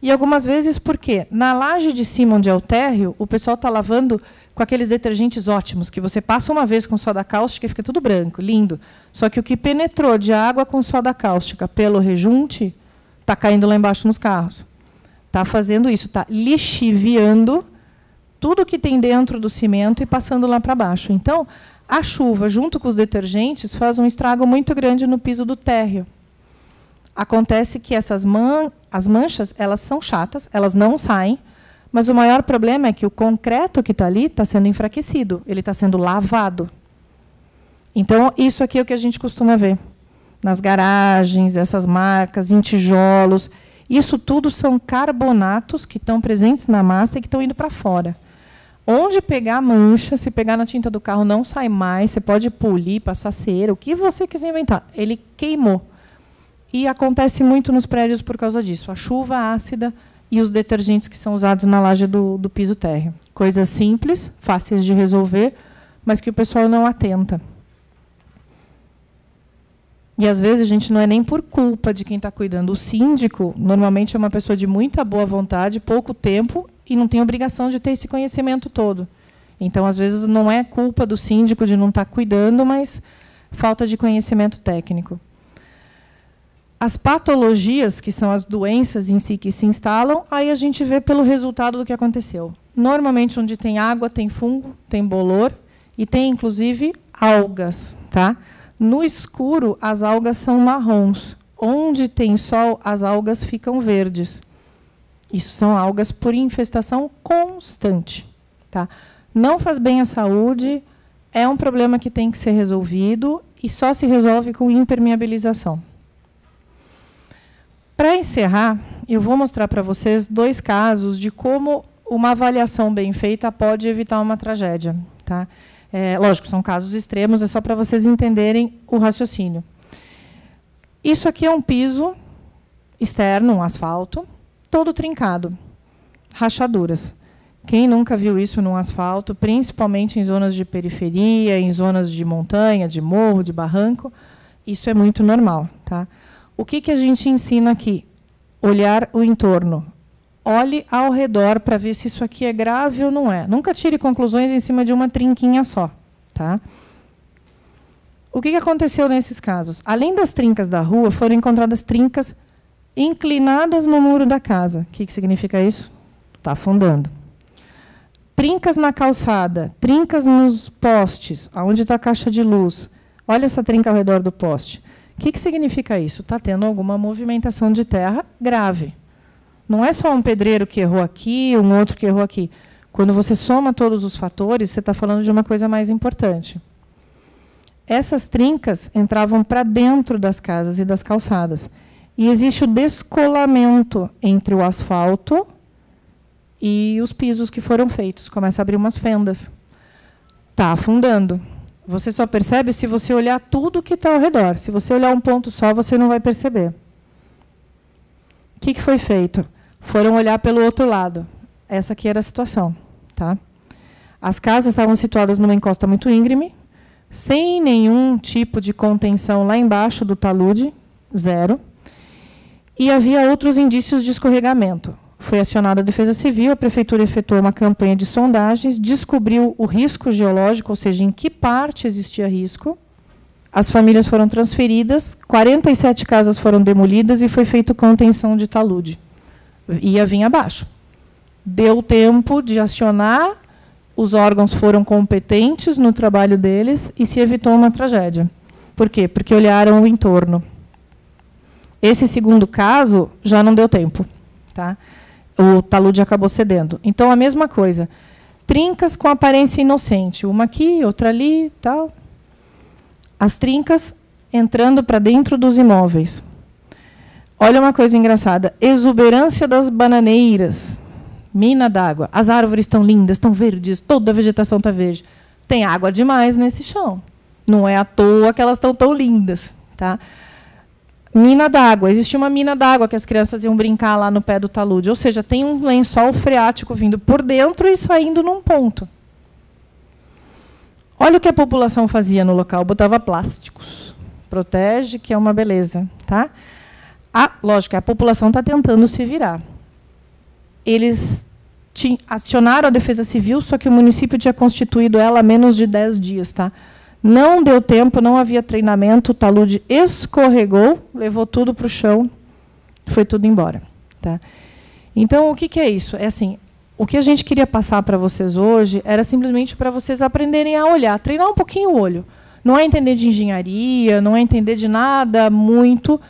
e algumas vezes porque na laje de cima, onde é o térreo, o pessoal está lavando com aqueles detergentes ótimos, que você passa uma vez com soda cáustica e fica tudo branco, lindo. Só que o que penetrou de água com soda cáustica pelo rejunte está caindo lá embaixo nos carros. Está fazendo isso, está lixiviando tudo que tem dentro do cimento e passando lá para baixo. Então, a chuva, junto com os detergentes, faz um estrago muito grande no piso do térreo. Acontece que as manchas, elas são chatas, elas não saem, mas o maior problema é que o concreto que está ali está sendo enfraquecido, ele está sendo lavado. Então, isso aqui é o que a gente costuma ver nas garagens, essas marcas, em tijolos. Isso tudo são carbonatos que estão presentes na massa e que estão indo para fora. Onde pegar mancha, se pegar na tinta do carro, não sai mais, você pode polir, passar cera, o que você quiser inventar. Ele queimou. E acontece muito nos prédios por causa disso. A chuva ácida e os detergentes que são usados na laje do piso térreo. Coisas simples, fáceis de resolver, mas que o pessoal não atenta. E, às vezes, a gente não é nem por culpa de quem está cuidando. O síndico, normalmente, é uma pessoa de muita boa vontade, pouco tempo, e não tem obrigação de ter esse conhecimento todo. Então, às vezes, não é culpa do síndico de não estar cuidando, mas falta de conhecimento técnico. As patologias, que são as doenças em si que se instalam, aí a gente vê pelo resultado do que aconteceu. Normalmente, onde tem água, tem fungo, tem bolor e tem, inclusive, algas. Tá? No escuro, as algas são marrons. Onde tem sol, as algas ficam verdes. Isso são algas por infestação constante. Tá? Não faz bem à saúde, é um problema que tem que ser resolvido e só se resolve com impermeabilização. Para encerrar, eu vou mostrar para vocês 2 casos de como uma avaliação bem feita pode evitar uma tragédia. Tá? Lógico, são casos extremos, é só para vocês entenderem o raciocínio. Isso aqui é um piso externo, um asfalto, todo trincado, rachaduras. Quem nunca viu isso num asfalto, principalmente em zonas de periferia, em zonas de montanha, de morro, de barranco, isso é muito normal. Tá? O que a gente ensina aqui? Olhar o entorno. Olhe ao redor para ver se isso aqui é grave ou não é. Nunca tire conclusões em cima de uma trinquinha só. Tá? O que aconteceu nesses casos? Além das trincas da rua, foram encontradas trincas inclinadas no muro da casa. O que significa isso? Está afundando. Trincas na calçada, trincas nos postes, onde está a caixa de luz. Olha essa trinca ao redor do poste. O que significa isso? Está tendo alguma movimentação de terra grave. Não é só um pedreiro que errou aqui, um outro que errou aqui. Quando você soma todos os fatores, você está falando de uma coisa mais importante. Essas trincas entravam para dentro das casas e das calçadas. E existe o descolamento entre o asfalto e os pisos que foram feitos. Começa a abrir umas fendas. Está afundando. Você só percebe se você olhar tudo que está ao redor. Se você olhar um ponto só, você não vai perceber. O que foi feito? Foram olhar pelo outro lado. Essa aqui era a situação. Tá? As casas estavam situadas numa encosta muito íngreme, sem nenhum tipo de contenção lá embaixo do talude, zero. E havia outros indícios de escorregamento. Foi acionada a Defesa Civil, a Prefeitura efetuou uma campanha de sondagens, descobriu o risco geológico, ou seja, em que parte existia risco. As famílias foram transferidas, 47 casas foram demolidas e foi feita contenção de talude. Ia vir abaixo. Deu tempo de acionar, os órgãos foram competentes no trabalho deles e se evitou uma tragédia. Por quê? Porque olharam o entorno. Esse segundo caso já não deu tempo. Tá? O talude acabou cedendo. Então, a mesma coisa. Trincas com aparência inocente. Uma aqui, outra ali, tal. As trincas entrando para dentro dos imóveis. Olha uma coisa engraçada. Exuberância das bananeiras. Mina d'água. As árvores estão lindas, estão verdes, toda a vegetação está verde. Tem água demais nesse chão. Não é à toa que elas estão tão lindas. Tá? Mina d'água. Existia uma mina d'água que as crianças iam brincar lá no pé do talude. Ou seja, tem um lençol freático vindo por dentro e saindo num ponto. Olha o que a população fazia no local. Botava plásticos. Protege, que é uma beleza. Tá? Lógico, a população está tentando se virar. Eles acionaram a Defesa Civil, só que o município tinha constituído ela há menos de 10 dias. Tá? Não deu tempo, não havia treinamento, o talude escorregou, levou tudo para o chão, foi tudo embora. Tá? Então, o que é isso? É assim, o que a gente queria passar para vocês hoje era simplesmente para vocês aprenderem a olhar, treinar um pouquinho o olho. Não é entender de engenharia, não é entender de nada muito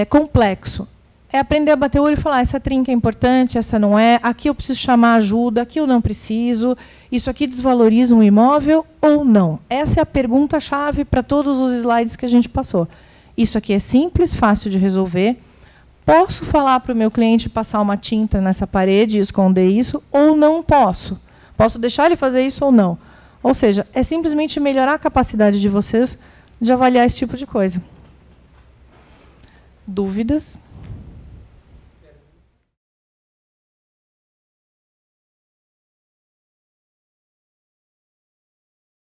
complexo. É aprender a bater o olho e falar, essa trinca é importante, essa não é, aqui eu preciso chamar ajuda, aqui eu não preciso, isso aqui desvaloriza um imóvel ou não? Essa é a pergunta-chave para todos os slides que a gente passou. Isso aqui é simples, fácil de resolver. Posso falar para o meu cliente passar uma tinta nessa parede e esconder isso ou não posso? Posso deixar ele fazer isso ou não? Ou seja, é simplesmente melhorar a capacidade de vocês de avaliar esse tipo de coisa. Dúvidas?